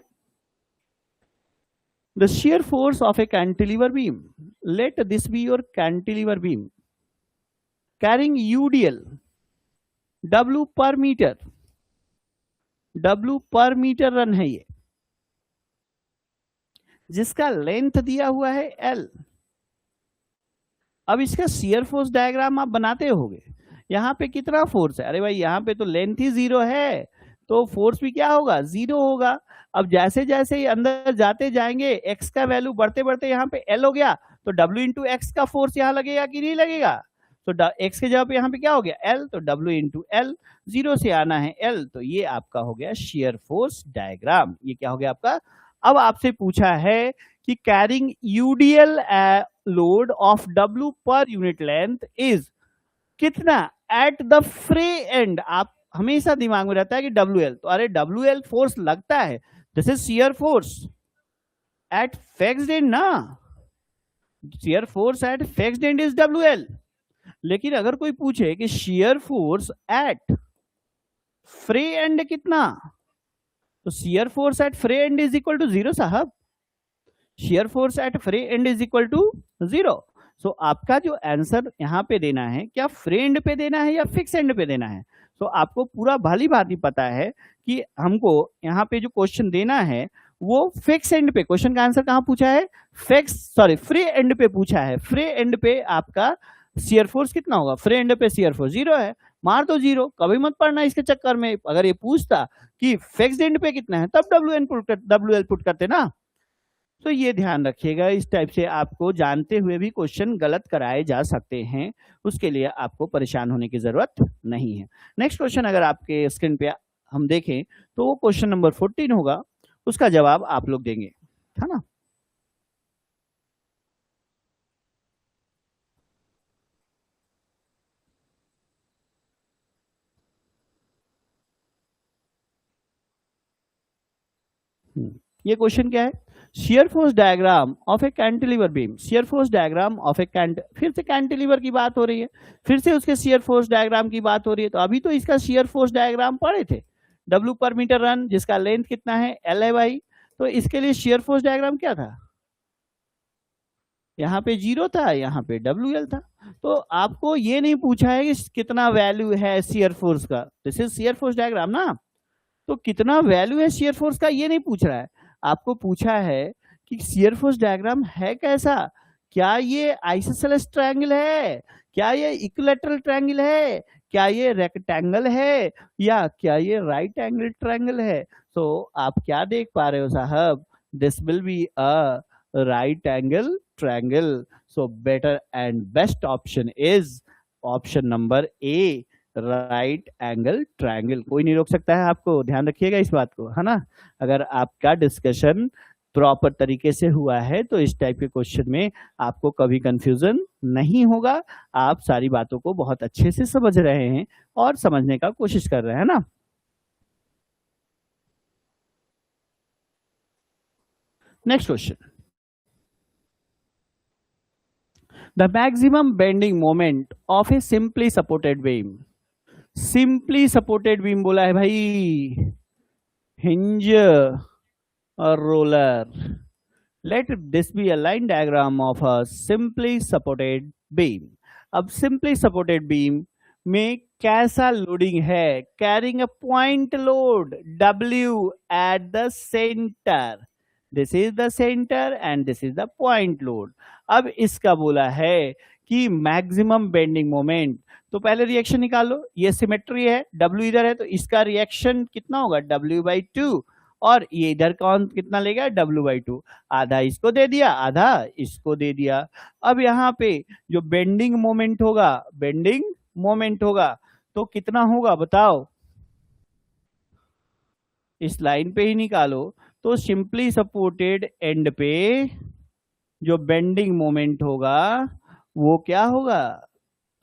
A: The shear force of a cantilever beam, let this be your cantilever beam carrying UDL W per meter, W पर मीटर रन है ये, जिसका लेंथ दिया हुआ है L। अब इसका शियर फोर्स डायग्राम आप बनाते होगे, यहाँ पे कितना फोर्स है? अरे भाई यहाँ पे तो लेंथ ही 0 है, तो फोर्स भी क्या होगा, 0 होगा। अब जैसे जैसे ये अंदर जाते जाएंगे x का वैल्यू बढ़ते बढ़ते यहाँ पे l हो गया, तो w इंटू एक्स का फोर्स यहाँ लगेगा कि नहीं लगेगा। तो x के जगह पे यहाँ पे क्या हो गया l, तो w इंटू एल, 0 से आना है l, तो ये आपका हो गया शेयर फोर्स डायग्राम। ये क्या हो गया आपका। अब आपसे पूछा है कि carrying UDL load of w पर यूनिट लेंथ इज कितना एट द फ्री एंड। आप हमेशा दिमाग में रहता है कि WL, तो अरे WL फोर्स लगता है, this is shear force at fixed end ना, shear force at fixed end is WL। लेकिन अगर कोई पूछे कि shear force at free end कितना, तो shear force at free end is equal to 0 साहब, shear force at free end is equal to 0। So आपका जो आंसर यहाँ पे देना है, क्या फ्री एंड पे देना है या फिक्स एंड पे देना है। तो आपको पूरा भली भांति पता है कि हमको यहाँ पे जो क्वेश्चन देना है वो फिक्स एंड पे, क्वेश्चन का आंसर कहाँ पूछा है, फ्री एंड पे पूछा है। फ्री एंड पे आपका शियर फोर्स कितना होगा, फ्री एंड पे शियर फोर्स 0 है, मार दो 0, कभी मत पढ़ना इसके चक्कर में। अगर ये पूछता कि फिक्स एंड पे कितना है, तब WL पुट करते ना। तो ये ध्यान रखिएगा, इस टाइप से आपको जानते हुए भी क्वेश्चन गलत कराए जा सकते हैं, उसके लिए आपको परेशान होने की जरूरत नहीं है। नेक्स्ट क्वेश्चन अगर आपके स्क्रीन पे हम देखें तो वो क्वेश्चन नंबर 14 होगा, उसका जवाब आप लोग देंगे, है ना। ये क्वेश्चन क्या है, shear force diagram of a cantilever beam. Shear force diagram of a फिर से कैंटिलीवर की बात हो रही है, फिर से उसके शियर फोर्स डायग्राम की बात हो रही है। तो अभी तो इसका शियर फोर्स डायग्राम पढ़े थे, W पर मीटर रन, जिसका लेंथ कितना है L है भाई। तो इसके लिए शियर फोर्स डायग्राम क्या था, यहाँ पे 0 था, यहाँ पे WL था। तो आपको ये नहीं पूछा है कि कितना वैल्यू है शियर फोर्स का, this is shear force diagram ना, तो कितना वैल्यू है शियर फोर्स का ये नहीं पूछ रहा है। आपको पूछा है कि शियर फोर्स डायग्राम है कैसा, क्या ये आइसोसेलेस ट्रायंगल है, क्या ये इक्विलैटरल ट्रायंगल है, क्या ये रेक्टेंगल है, या क्या ये राइट एंगल ट्रायंगल है। तो आप क्या देख पा रहे हो साहब, this will be a right angle triangle. So better and best option is option number A, right angle triangle. कोई नहीं रोक सकता है आपको, ध्यान रखिएगा इस बात को, है ना। अगर आपका डिस्कशन प्रॉपर तरीके से हुआ है तो इस टाइप के क्वेश्चन में आपको कभी कंफ्यूजन नहीं होगा, आप सारी बातों को बहुत अच्छे से समझ रहे हैं और समझने का कोशिश कर रहे हैं ना। Next question, the maximum bending moment of A simply supported beam. Simply supported beam बोला है भाई, हिंज और roller. Late this be a line diagram of a simply supported beam. अब सिंपली सपोर्टेड बीम में कैसा लोडिंग है, carrying a point load W at the centre, this is the centre and this is the point load. अब इसका बोला है कि maximum bending moment, तो पहले रिएक्शन निकालो, ये सिमेट्री है, W इधर है तो इसका रिएक्शन कितना होगा W/2, और ये इधर कौन कितना लेगा W/2, आधा इसको दे दिया आधा इसको दे दिया। अब यहाँ पे जो बेंडिंग मोमेंट होगा तो कितना होगा बताओ, इस लाइन पे ही निकालो। तो सिंपली सपोर्टेड एंड पे जो बेंडिंग मोमेंट होगा वो क्या होगा,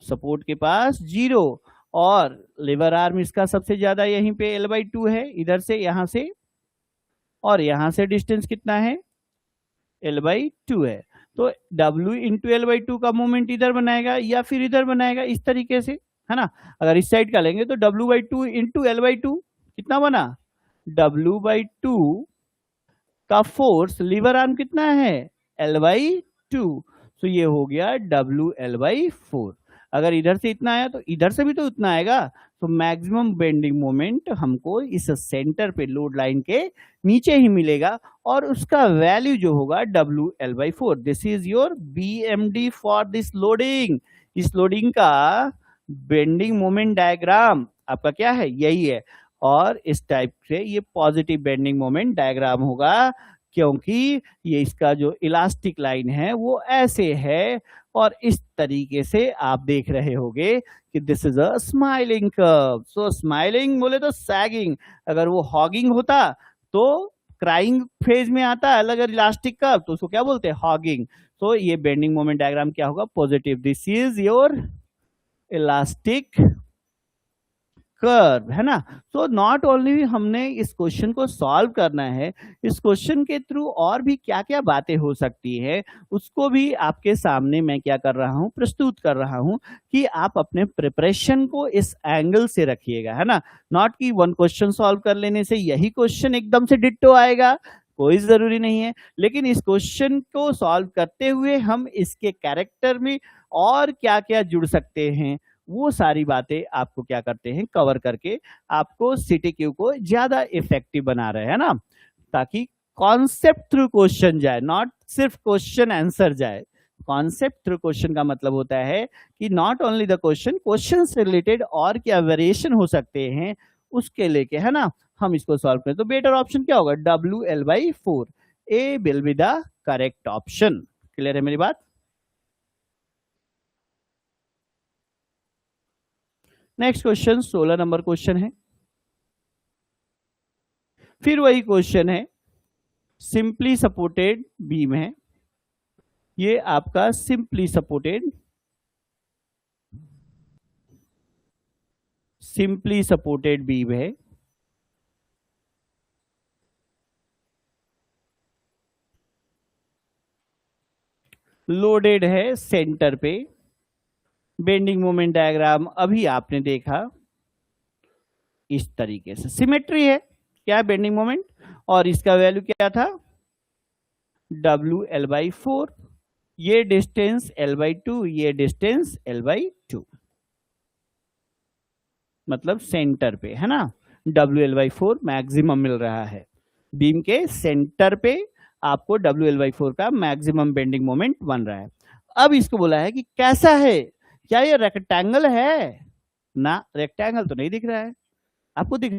A: सपोर्ट के पास 0, और लेबर आर्म इसका सबसे ज्यादा यहीं पे L/2 है, इधर से यहां से, और यहां से डिस्टेंस कितना है L/2 है। तो W इंटू L/2 का मोमेंट इधर बनाएगा या फिर इधर बनाएगा, इस तरीके से, है ना। अगर इस साइड का लेंगे तो W/2 इंटू L/2 कितना बना, W/2 का फोर्स लीवर आर्म कितना है L/2, तो ये हो गया WL/4। अगर इधर से इतना आया तो इधर से भी तो उतना आएगा। तो मैक्सिमम बेंडिंग मोमेंट हमको इस सेंटर पे लोड लाइन के नीचे ही मिलेगा, और उसका वैल्यू जो होगा WL/4। This is your BMD for this loading. इस लोडिंग का बेंडिंग मोमेंट डायग्राम आपका क्या है, यही है। और इस टाइप से ये पॉजिटिव बेंडिंग मोमेंट डायग्राम होगा, क्योंकि ये इसका जो इलास्टिक लाइन है वो ऐसे है और इस तरीके से आप देख रहे होंगे कि this is a smiling curve. So smiling बोले तो सैगिंग, अगर वो हॉगिंग होता तो क्राइंग फेज में आता है, अगर इलास्टिक कर्व तो उसको क्या बोलते हैं, हॉगिंग। तो ये बेंडिंग मोमेंट डायग्राम क्या होगा, positive. This is your elastic curve, है ना। तो नॉट ओनली हमने इस क्वेश्चन को सॉल्व करना है, इस क्वेश्चन के थ्रू और भी क्या क्या बातें हो सकती है उसको भी आपके सामने मैं क्या कर रहा हूं, प्रस्तुत कर रहा हूं कि आप अपने प्रिपरेशन को इस एंगल से रखिएगा, है ना। नॉट कि वन क्वेश्चन सॉल्व कर लेने से यही क्वेश्चन एकदम से डिट्टो आएगा, कोई जरूरी नहीं है। लेकिन इस क्वेश्चन को सॉल्व करते हुए हम इसके कैरेक्टर में और क्या क्या जुड़ सकते हैं वो सारी बातें आपको क्या करते हैं, कवर करके आपको सीटीक्यू को ज्यादा इफेक्टिव बना रहे हैं ना, ताकि कॉन्सेप्ट थ्रू क्वेश्चन जाए, नॉट सिर्फ क्वेश्चन आंसर जाए। कॉन्सेप्ट थ्रू क्वेश्चन का मतलब होता है कि नॉट ओनली द क्वेश्चन से रिलेटेड और क्या वेरिएशन हो सकते हैं उसके लेके, है ना, हम इसको सॉल्व करें। तो बेटर ऑप्शन क्या होगा, WL/4, A will be the correct option. Clear है मेरी बात। नेक्स्ट क्वेश्चन 16 नंबर क्वेश्चन है, फिर वही क्वेश्चन है, सिंपली सपोर्टेड बीम है। ये आपका सिंपली सपोर्टेड बीम है। लोडेड है सेंटर पे। बेंडिंग मोमेंट डायग्राम अभी आपने देखा इस तरीके से, सिमेट्री है क्या, बेंडिंग मोमेंट, और इसका वैल्यू क्या था, WL/4, ये डिस्टेंस L/2, ये डिस्टेंस L/2, मतलब सेंटर पे, है ना। WL/4 मैक्सिमम मिल रहा है, बीम के सेंटर पे आपको WL/4 का मैक्सिमम बेंडिंग मोमेंट बन रहा है। अब इसको बोला है कि कैसा है, क्या ये रेक्टेंगल है ना, रेक्टेंगल तो नहीं दिख रहा है आपको, दिख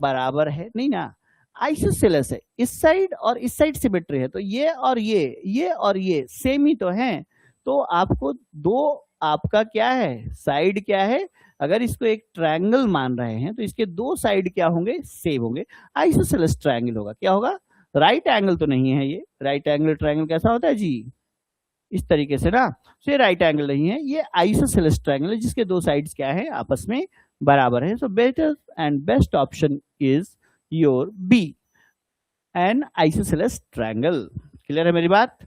A: बराबर है नहीं ना, आइसोसेलेस है, इस साइड और इस साइड सिमेट्री है, तो ये और ये और ये सेम ही तो है। तो आपको दो, आपका क्या है, साइड क्या है, अगर इसको एक ट्रायंगल मान रहे हैं तो इसके दो साइड क्या होंगे, सेम होंगे, आइसोसेलेस ट्रायंगल होगा। क्या होगा, राइट एंगल तो नहीं है, ये राइट एंगल ट्रायंगल कैसा होता है जी, इस तरीके से ना, तो ये राइट एंगल नहीं है, ये आइसोसेलेस ट्रायंगल है जिसके दो साइड्स क्या है, आपस में बराबर है। So better and best option is your B, an isosceles triangle. Clear है मेरी बात।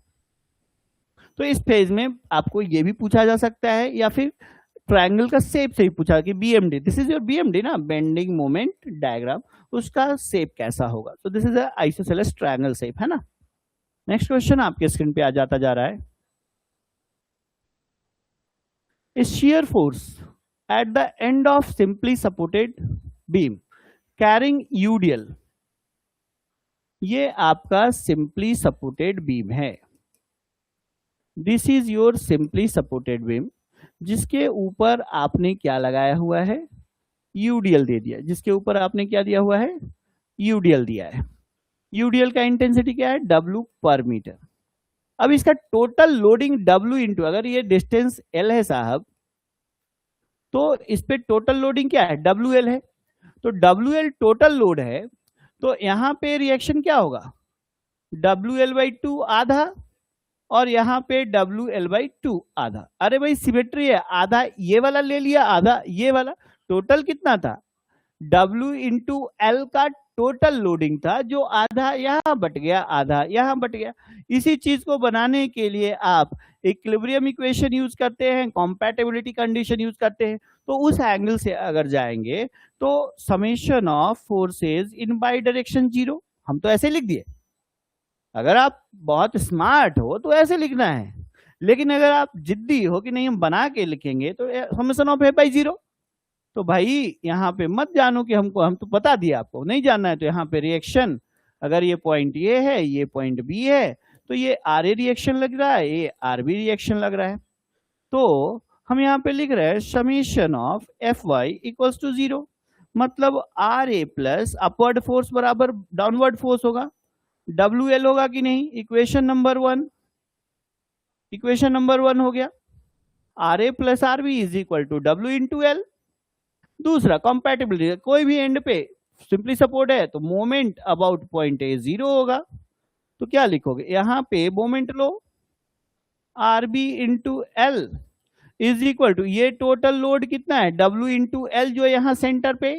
A: तो इस पेज में आपको ये भी पूछा जा सकता है या फिर ट्रायंगल का शेप से ही पूछा कि BMD, this is your BMD ना, बेंडिंग मोमेंट डायग्राम, उसका शेप कैसा होगा। तो this is isosceles triangle shape, है ना। नेक्स्ट क्वेश्चन आपके स्क्रीन पे आ जाता जा रहा है, shear force at the end of simply supported beam carrying UDL, ये आपका सिंपली सपोर्टेड बीम है। This is your simply supported beam, जिसके ऊपर आपने क्या लगाया हुआ है, यूडीएल दे दिया, जिसके ऊपर आपने क्या दिया हुआ है, यूडीएल दिया है। यूडीएल का इंटेंसिटी क्या है, W पर मीटर। अब इसका टोटल लोडिंग W इंटू, अगर ये डिस्टेंस L है साहब, तो इस पे टोटल लोडिंग क्या है, WL है। तो WL टोटल लोड है, तो यहां पे रिएक्शन क्या होगा, WL/2 आधा, और यहाँ पे WL/2 आधा। अरे भाई सिमेट्री है, आधा ये वाला ले लिया, आधा ये वाला, टोटल कितना था, W इंटू L का टोटल लोडिंग था, जो आधा यहाँ बट गया, आधा यहाँ बट गया। इसी चीज को बनाने के लिए आप इक्विलिब्रियम इक्वेशन यूज करते हैं, कॉम्पैटिबिलिटी कंडीशन यूज करते हैं। तो उस एंगल से अगर जाएंगे तो summation of forces in by direction 0, हम तो ऐसे लिख दिए। अगर आप बहुत स्मार्ट हो तो ऐसे लिखना है, लेकिन अगर आप जिद्दी हो कि नहीं हम बना के लिखेंगे तो समेशन ऑफ A/0। तो भाई यहाँ पे मत जानो कि हमको, हम तो बता दिया, आपको नहीं जानना है तो यहाँ पे रिएक्शन, अगर ये पॉइंट ये है, ये पॉइंट बी है, तो ये RA रिएक्शन लग रहा है, ये RB रिएक्शन लग रहा है। तो हम यहाँ पे लिख रहे हैं summation of F Y equals to 0, मतलब R A plus upward force बराबर डाउनवर्ड फोर्स होगा, डब्ल्यू एल होगा कि नहीं, इक्वेशन नंबर 1, इक्वेशन नंबर 1 हो गया, R A plus R B is equal to W into L. दूसरा कॉम्पैटिबिलिटी, कोई भी एंड पे सिंपली सपोर्ट है तो मोमेंट अबाउट पॉइंट ए 0 होगा, तो क्या लिखोगे यहाँ पे मोमेंट लो, R B into L is equal to, ये टोटल लोड कितना है डब्ल्यू इंटू एल जो यहाँ सेंटर पे,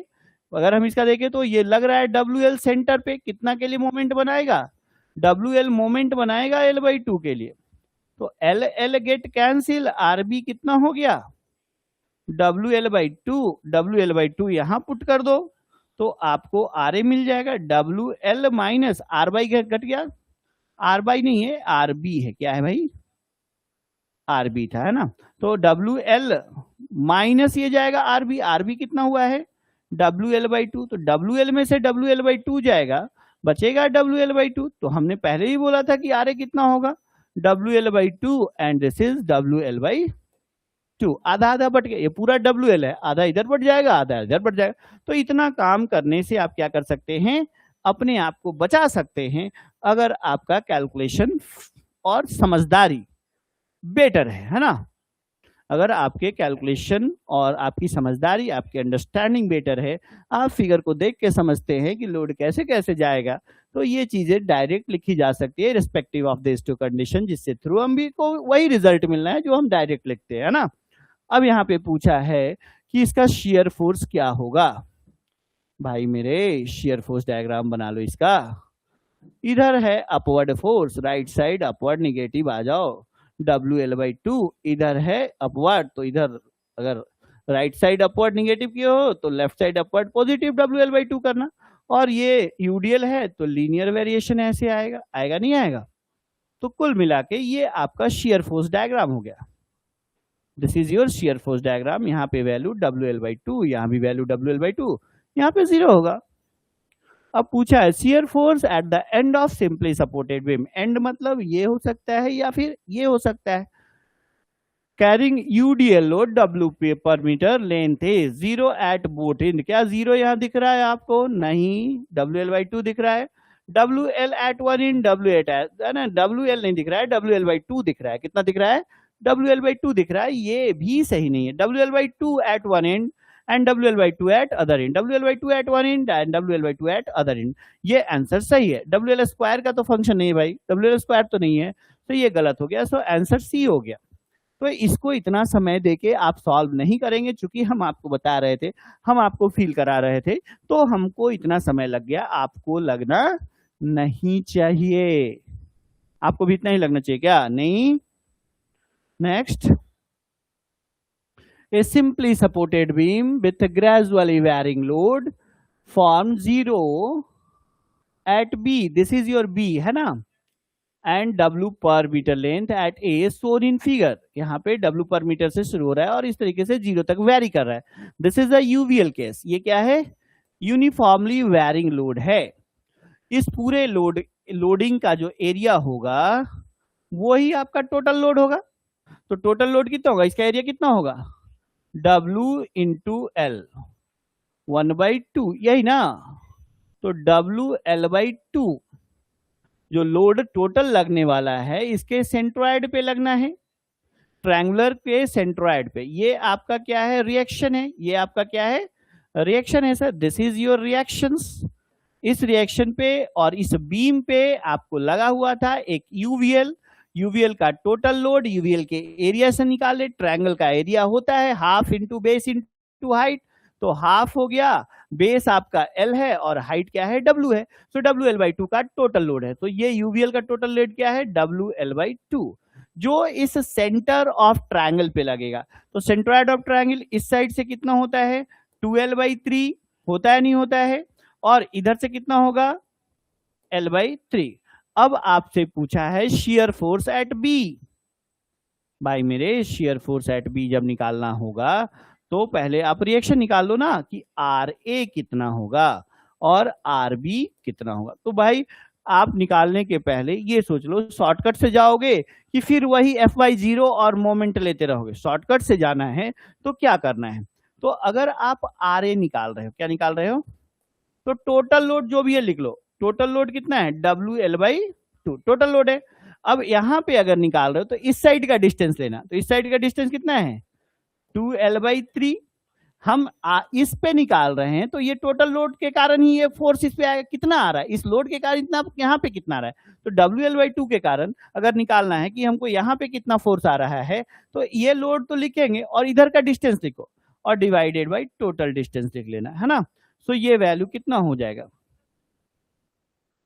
A: अगर हम इसका देखें तो ये लग रहा है डब्ल्यू एल सेंटर पे कितना के लिए मोमेंट बनाएगा, डब्ल्यू एल मोमेंट बनाएगा एल बाई 2 के लिए, तो L L get cancel, R B कितना हो गया W L by 2, W L by 2 यहां पुट कर दो तो आपको आर ए मिल जाएगा, W L minus R by घट गया, आर बाई नहीं है आर बी है, क्या है भाई आर बी था, है ना, तो डब्ल्यू एल माइनस ये जाएगा आर बी कितना हुआ है डब्ल्यू एल बाई 2, तो डब्ल्यू एल में से डब्ल्यू एल बाई 2 जाएगा, बचेगा डब्ल्यू एल बाई 2, तो हमने पहले ही बोला था कि आर ए कितना होगा W L by 2 and this is W L by 2, आधा आधा बट गया, ये पूरा डब्ल्यू एल है, आधा इधर बढ़ जाएगा आधा इधर बढ़ जाएगा, तो इतना काम करने से आप क्या कर सकते हैं, अपने आप को बचा सकते हैं, अगर आपका कैलकुलेशन और समझदारी बेटर है ना, अगर आपके कैलकुलेशन और आपकी समझदारी आपकी अंडरस्टैंडिंग बेटर है, आप फिगर को देख के समझते हैं कि लोड कैसे कैसे जाएगा, तो ये चीजें डायरेक्ट लिखी जा सकती है respective of this two condition, जिससे थ्रू हम भी को वही रिजल्ट मिलना है जो हम डायरेक्ट लिखते हैं ना। अब यहाँ पे पूछा है कि इसका शेयर फोर्स क्या होगा, भाई मेरे शेयर फोर्स डायग्राम बना लो इसका, इधर है upward force, right side upward negative आ जाओ, डब्ल्यू एल बाई 2, इधर है अपवर्ड, तो इधर अगर राइट साइड अपवर्ड निगेटिव की हो तो left side upward positive W L by 2 करना, और ये यूडीएल है तो लीनियर वेरिएशन ऐसे आएगा, आएगा नहीं आएगा, तो कुल मिला के ये आपका शेयर फोर्स डायग्राम हो गया, this is your shear force diagram, यहाँ पे वैल्यू डब्ल्यू एल बाई 2, यहाँ भी वैल्यू डब्ल्यू एल बाई 2, यहाँ पे 0 होगा। अब पूछा है shear force at the end of simply supported beam, and मतलब ये हो सकता है या फिर ये हो सकता है, carrying UDL load W per metre length is 0 at both end, क्या 0 यहाँ दिख रहा है आपको, नहीं, डब्ल्यू एल बाई 2 दिख रहा है, W L at 1 in W at है ना, डब्ल्यू एल नहीं दिख रहा है, डब्ल्यू एल बाई 2 दिख रहा है, कितना दिख रहा है डब्ल्यू एल बाई 2 दिख रहा है, ये भी सही नहीं है, W L by 2 at 1 and and WL by 2 at other end, WL by 2 at one end and WL by 2 at other end, ये आंसर सही है। WL स्क्वायर का तो फंक्शन नहीं है भाई, WL स्क्वायर तो नहीं है, तो ये गलत हो गया, सो आंसर सी हो गया। तो इसको इतना समय देके आप सॉल्व नहीं करेंगे, चूंकि हम आपको बता रहे थे, हम आपको फील करा रहे थे, तो हमको इतना समय लग गया, आपको लगना नहीं चाहिए, आपको भी इतना ही लगना चाहिए क्या, नहीं। Next, a simply supported beam with a gradually varying load form 0 at B, this is your B है ना, and W per meter length at A shown in figure, यहाँ पे W per meter से शुरू हो रहा है और इस तरीके से 0 तक वैरी कर रहा है, this is a UVL case, ये क्या है यूनिफॉर्मली वैरिंग लोड है, इस पूरे लोडिंग का जो एरिया होगा वही आपका टोटल लोड होगा, तो टोटल लोड कितना होगा, इसका एरिया कितना होगा W इंटू एल 1/2, यही ना, तो W L/2 जो लोड टोटल लगने वाला है इसके सेंट्रॉइड पे लगना है, ट्रायंगुलर के सेंट्रॉइड पे, ये आपका क्या है रिएक्शन है, ये आपका क्या है रिएक्शन है sir, this is your reactions, इस रिएक्शन पे और इस बीम पे आपको लगा हुआ था एक यूवीएल, यूवीएल का टोटल लोड यूवीएल के एरिया से निकाले, ट्रायंगल का एरिया होता है half into base into height, तो हाफ हो गया, बेस आपका एल है और हाइट क्या है डब्ल्यू है, तो डब्ल्यू एल बाई 2 का टोटल लोड है, तो ये यूवीएल का टोटल लोड क्या है डब्ल्यू एल बाई 2, जो इस सेंटर ऑफ ट्रायंगल पे लगेगा, तो सेंट्रॉइड ऑफ ट्रायंगल इस साइड से कितना होता है 2L/3 होता है नहीं होता है, और इधर से कितना होगा L/3। अब आपसे पूछा है शियर फोर्स एट बी, भाई मेरे शियर फोर्स एट बी जब निकालना होगा तो पहले आप रिएक्शन निकाल लो ना कि आर ए कितना होगा और आर बी कितना होगा, तो भाई आप निकालने के पहले ये सोच लो शॉर्टकट से जाओगे कि फिर वही F/0 और मोमेंट लेते रहोगे। शॉर्टकट से जाना है तो क्या करना है, तो अगर आप RA निकाल रहे हो, क्या निकाल रहे हो, तो टोटल लोड जो भी है लिख लो। टोटल लोड कितना है, WL/2 टोटल लोड है। अब यहाँ पे अगर निकाल रहे हो तो इस साइड का डिस्टेंस लेना, तो इस साइड का डिस्टेंस कितना है, 2L/3। हम इस पे निकाल रहे हैं तो ये टोटल लोड के कारण ही ये फोर्स इस पे आएगा, कितना आ रहा है, इस लोड के कारण इतना यहाँ पे कितना आ रहा है, तो WL/2 के कारण अगर निकालना है कि हमको यहाँ पे कितना फोर्स आ रहा है, तो ये लोड तो लिखेंगे और इधर का डिस्टेंस लिखो और डिवाइडेड बाई टोटल डिस्टेंस लिख लेना है ना। सो ये वैल्यू कितना हो जाएगा,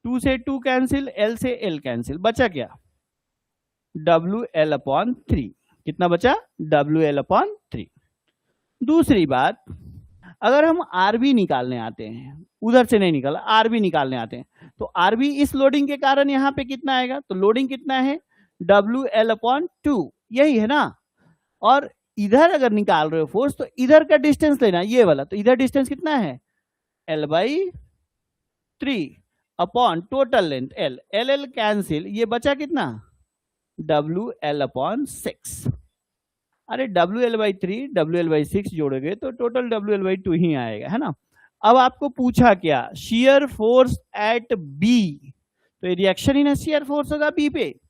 A: 2 से 2 कैंसिल, L से L कैंसिल, बचा क्या, WL/3। कितना बचा, WL/3। दूसरी बात, अगर हम RB निकालने आते हैं, उधर से नहीं निकाला, RB निकालने आते हैं, तो RB इस लोडिंग के कारण यहाँ पे कितना आएगा, तो लोडिंग कितना है, WL/2, यही है ना। और इधर अगर निकाल रहे हो फोर्स तो इधर का डिस्टेंस लेना, ये वाला, तो इधर डिस्टेंस कितना है, L/3 upon total length L, L cancel, ये बचा कितना, WL/6। अरे WL/3 WL/6 जोड़ोगे तो टोटल WL/2 ही आएगा, है ना। अब आपको पूछा क्या, शियर फोर्स एट B, तो ये रिएक्शन इन शियर फोर्स होगा B पे,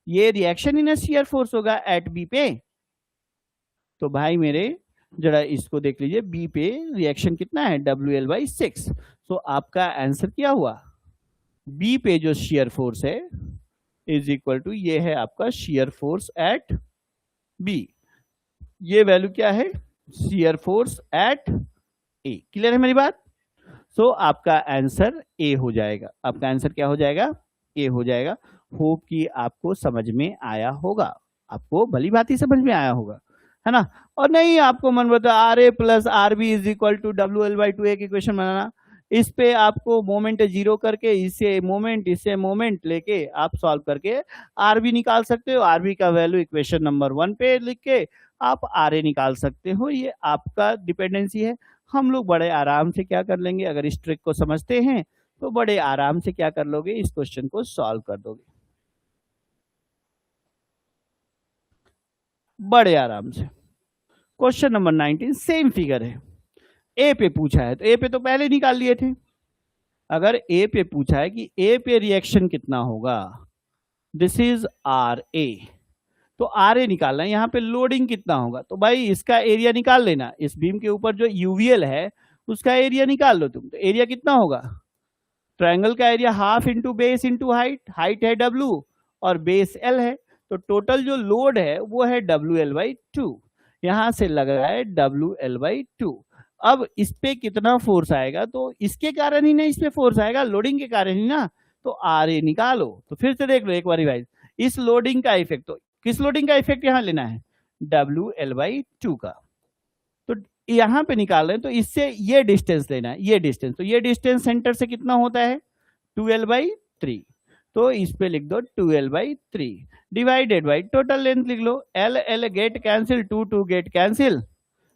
A: ये रिएक्शन इन शियर फोर्स होगा एट B पे। तो भाई मेरे जरा इसको देख लीजिए, B पे रिएक्शन कितना है, WL/6। तो आपका आंसर क्या हुआ, B पे जो शियर फोर्स है इज इक्वल टू, ये है आपका शियर फोर्स एट B। ये वैल्यू क्या है, shear force eight A। Clear है मेरी बात। सो आपका आंसर A हो जाएगा, आपका आंसर क्या हो जाएगा, A हो जाएगा। होप कि आपको समझ में आया होगा, आपको भली बात ही समझ में आया होगा, है ना। और नहीं आपको मन बता RA plus RB is equal to WL/2 एक इक्वेशन बनाना, इस पे आपको मोमेंट जीरो करके इससे मोमेंट लेके आप सॉल्व करके RB निकाल सकते हो। RB का वैल्यू इक्वेशन नंबर 1 पे लिख के आप RA निकाल सकते हो, ये आपका डिपेंडेंसी है। हम लोग बड़े आराम से क्या कर लेंगे, अगर इस ट्रिक को समझते हैं तो बड़े आराम से क्या कर लोगे, इस क्वेश्चन को सॉल्व कर दोगे बड़े आराम से। क्वेश्चन नंबर 19 सेम फिगर है, ए पे पूछा है, तो ए पे तो पहले निकाल लिए थे। अगर ए पे पूछा है कि ए पे रिएक्शन कितना होगा, दिस इज RA, तो RA निकालना है, यहाँ पे लोडिंग कितना होगा, तो भाई इसका एरिया निकाल लेना, इस बीम के ऊपर जो UVL है उसका एरिया निकाल लो तुम। तो एरिया कितना होगा, ट्रायंगल का area half into base into height, height है W और बेस L है, तो टोटल जो लोड है वो है WL/2, यहां से लग रहा है WL/2। अब इस पे कितना फोर्स आएगा, तो इसके कारण ही ना इस पे फोर्स आएगा, लोडिंग के कारण ही ना, तो RA निकालो। तो फिर से देख लो एक बार रिवाइज, इस लोडिंग का इफेक्ट, तो किस लोडिंग का इफेक्ट यहाँ लेना है, WL/2 का, तो यहाँ पे निकाल रहे हैं, तो इससे ये डिस्टेंस लेना है, ये डिस्टेंस, तो ये डिस्टेंस सेंटर से कितना होता है, 2L/3, तो इस पे लिख दो 2L/3 divided by total length लिख लो, L get cancel, 2 get cancel,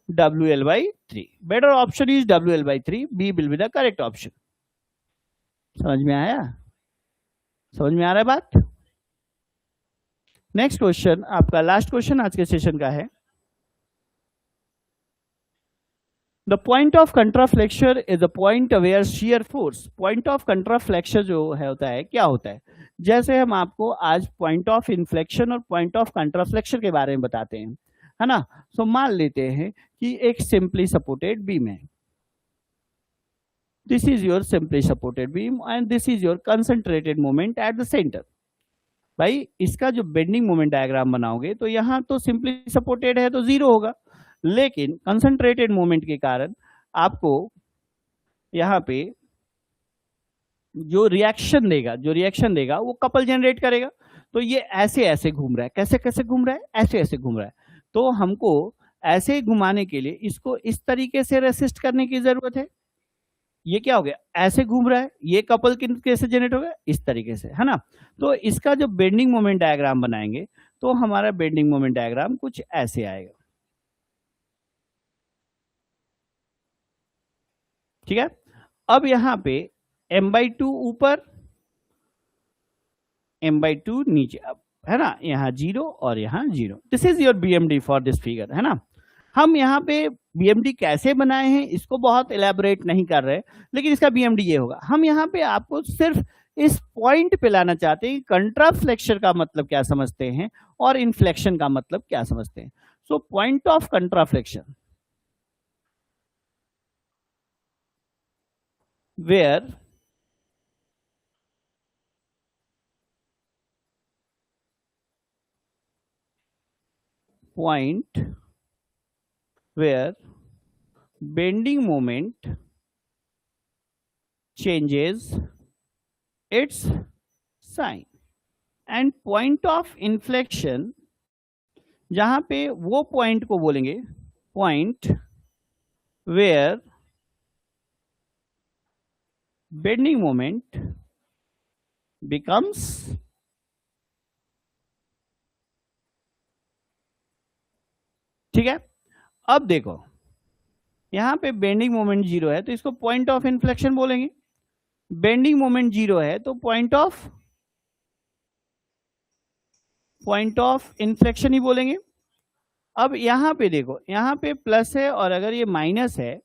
A: WL/3। Better option is WL/3, B will be the correct option. समझ में आया, समझ में आ रहा है बात। नेक्स्ट क्वेश्चन आपका लास्ट क्वेश्चन आज के सेशन का है, the point of contraflexure is the point where shear force. Point of contraflexure जो है होता है, क्या होता है, जैसे हम आपको आज पॉइंट ऑफ इन्फ्लेक्शन और पॉइंट ऑफ कंट्राफ्लेक्शन के बारे में बताते हैं, है ना। सो मान लेते हैं कि एक सिंपली सपोर्टेड बीम है, this is your simply supported beam and this is your concentrated moment at the centre. भाई इसका जो बेंडिंग मोमेंट डायग्राम बनाओगे तो यहाँ तो सिंपली सपोर्टेड है तो जीरो होगा, लेकिन कंसंट्रेटेड मोमेंट के कारण आपको यहाँ पे जो रिएक्शन देगा वो कपल जनरेट करेगा। तो ये ऐसे ऐसे घूम रहा है, कैसे कैसे घूम रहा है, ऐसे ऐसे घूम रहा है, तो हमको ऐसे घुमाने के लिए इसको इस तरीके से रेसिस्ट करने की जरूरत है। ये क्या हो गया, ऐसे घूम रहा है, ये कपल कैसे जनरेट होगा, इस तरीके से, है ना। तो इसका जो बेंडिंग मोमेंट डायग्राम बनाएंगे तो हमारा बेंडिंग मोमेंट डायग्राम कुछ ऐसे आएगा, ठीक है। अब यहाँ पे M/2 ऊपर m/2 नीचे, अब है ना, यहाँ 0 और यहाँ 0। This is your BMD for this figure, है ना। हम यहाँ पे BMD कैसे बनाए हैं इसको बहुत एलैबोरेट नहीं कर रहे, लेकिन इसका BMD ये होगा। हम यहाँ पे आपको सिर्फ इस पॉइंट पे लाना चाहते हैं, कंट्राफ्लेक्शन का मतलब क्या समझते हैं और इन्फ्लेक्शन का मतलब क्या समझते हैं। So point of contraflexure where point where bending moment changes its sign and point of inflection, जहां पे वो पॉइंट को बोलेंगे point where bending moment becomes ठीक है। अब देखो यहां पे बेंडिंग मोमेंट 0 है तो इसको पॉइंट ऑफ इन्फ्लेक्शन बोलेंगे, बेंडिंग मोमेंट 0 है तो पॉइंट ऑफ इन्फ्लेक्शन ही बोलेंगे। अब यहां पे देखो, यहां पे प्लस है और अगर ये माइनस है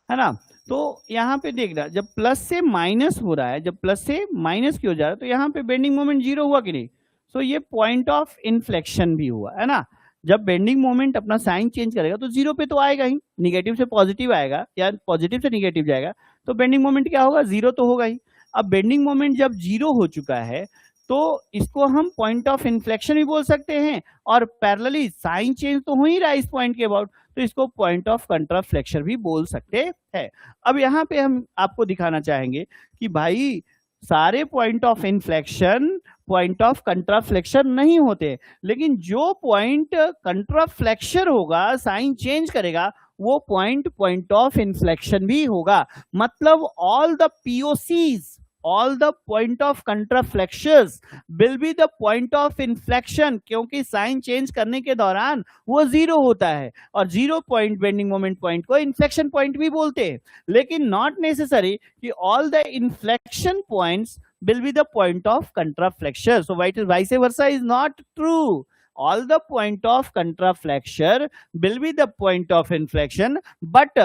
A: ना, तो यहां पे देखना जब प्लस से माइनस हो रहा है, जब प्लस से माइनस की हो जा रहा है तो यहां पे बेंडिंग मोमेंट 0 हुआ कि नहीं। सो ये पॉइंट ऑफ इन्फ्लेक्शन भी हुआ, है ना। जब बेंडिंग मोमेंट अपना साइन चेंज करेगा तो 0 पे तो आएगा ही, निगेटिव से पॉजिटिव आएगा या पॉजिटिव से निगेटिव जाएगा, तो बेंडिंग मोमेंट क्या होगा, 0 तो होगा ही। अब बेंडिंग मोमेंट जब 0 हो चुका है तो इसको हम पॉइंट ऑफ इन्फ्लेक्शन भी बोल सकते हैं, और पैरेलली साइन चेंज तो हो ही रहा है इस पॉइंट के अबाउट, तो इसको पॉइंट ऑफ कंट्राफ्लेक्शन भी बोल सकते हैं। अब यहाँ पे हम आपको दिखाना चाहेंगे कि भाई सारे point of inflection point of contraflexure नहीं होते, लेकिन जो पॉइंट कंट्राफ्लेक्शन होगा, साइन चेंज करेगा, वो पॉइंट ऑफ इन्फ्लेक्शन भी होगा। मतलब all the POCs, all the point of contraflexures will be the point of inflection, क्योंकि साइन चेंज करने के दौरान वो 0 होता है, और 0 पॉइंट बेंडिंग मोमेंट पॉइंट को इन्फ्लेक्शन पॉइंट भी बोलते हैं। लेकिन नॉट नेसेसरी कि all the inflection points will be the point of contraflexure. So vice versa is not true. All the point of contraflexure will be the point of inflection, but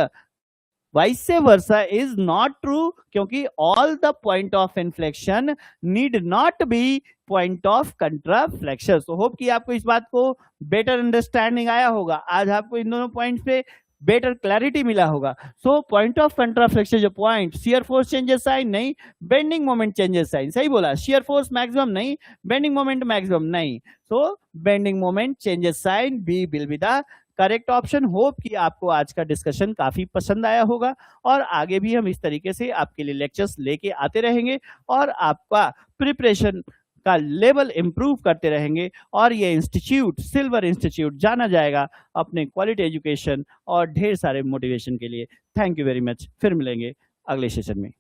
A: vice versa is not true, क्योंकि all the point of inflection need not be point of contraflexure. So hope कि आपको इस बात को better understanding आया होगा, आज आपको इन दोनों पॉइंट्स पे बेटर क्लैरिटी मिला होगा। सो पॉइंट ऑफ कंट्राफ्लेक्शन जो point, shear force changes sign नहीं, बेंडिंग मोमेंट चेंजेस साइन, सही बोला, शियर फोर्स मैक्सिमम नहीं, बेंडिंग मोमेंट मैक्सिमम नहीं, so bending moment changes sign B will be the correct option. Hope कि आपको आज का डिस्कशन काफी पसंद आया होगा, और आगे भी हम इस तरीके से आपके लिए लेक्चर्स लेके आते रहेंगे और आपका प्रिपरेशन का लेवल इंप्रूव करते रहेंगे, और ये इंस्टीट्यूट सिल्वर इंस्टीट्यूट जाना जाएगा अपने क्वालिटी एजुकेशन और ढेर सारे मोटिवेशन के लिए। थैंक यू वेरी मच, फिर मिलेंगे अगले सेशन में।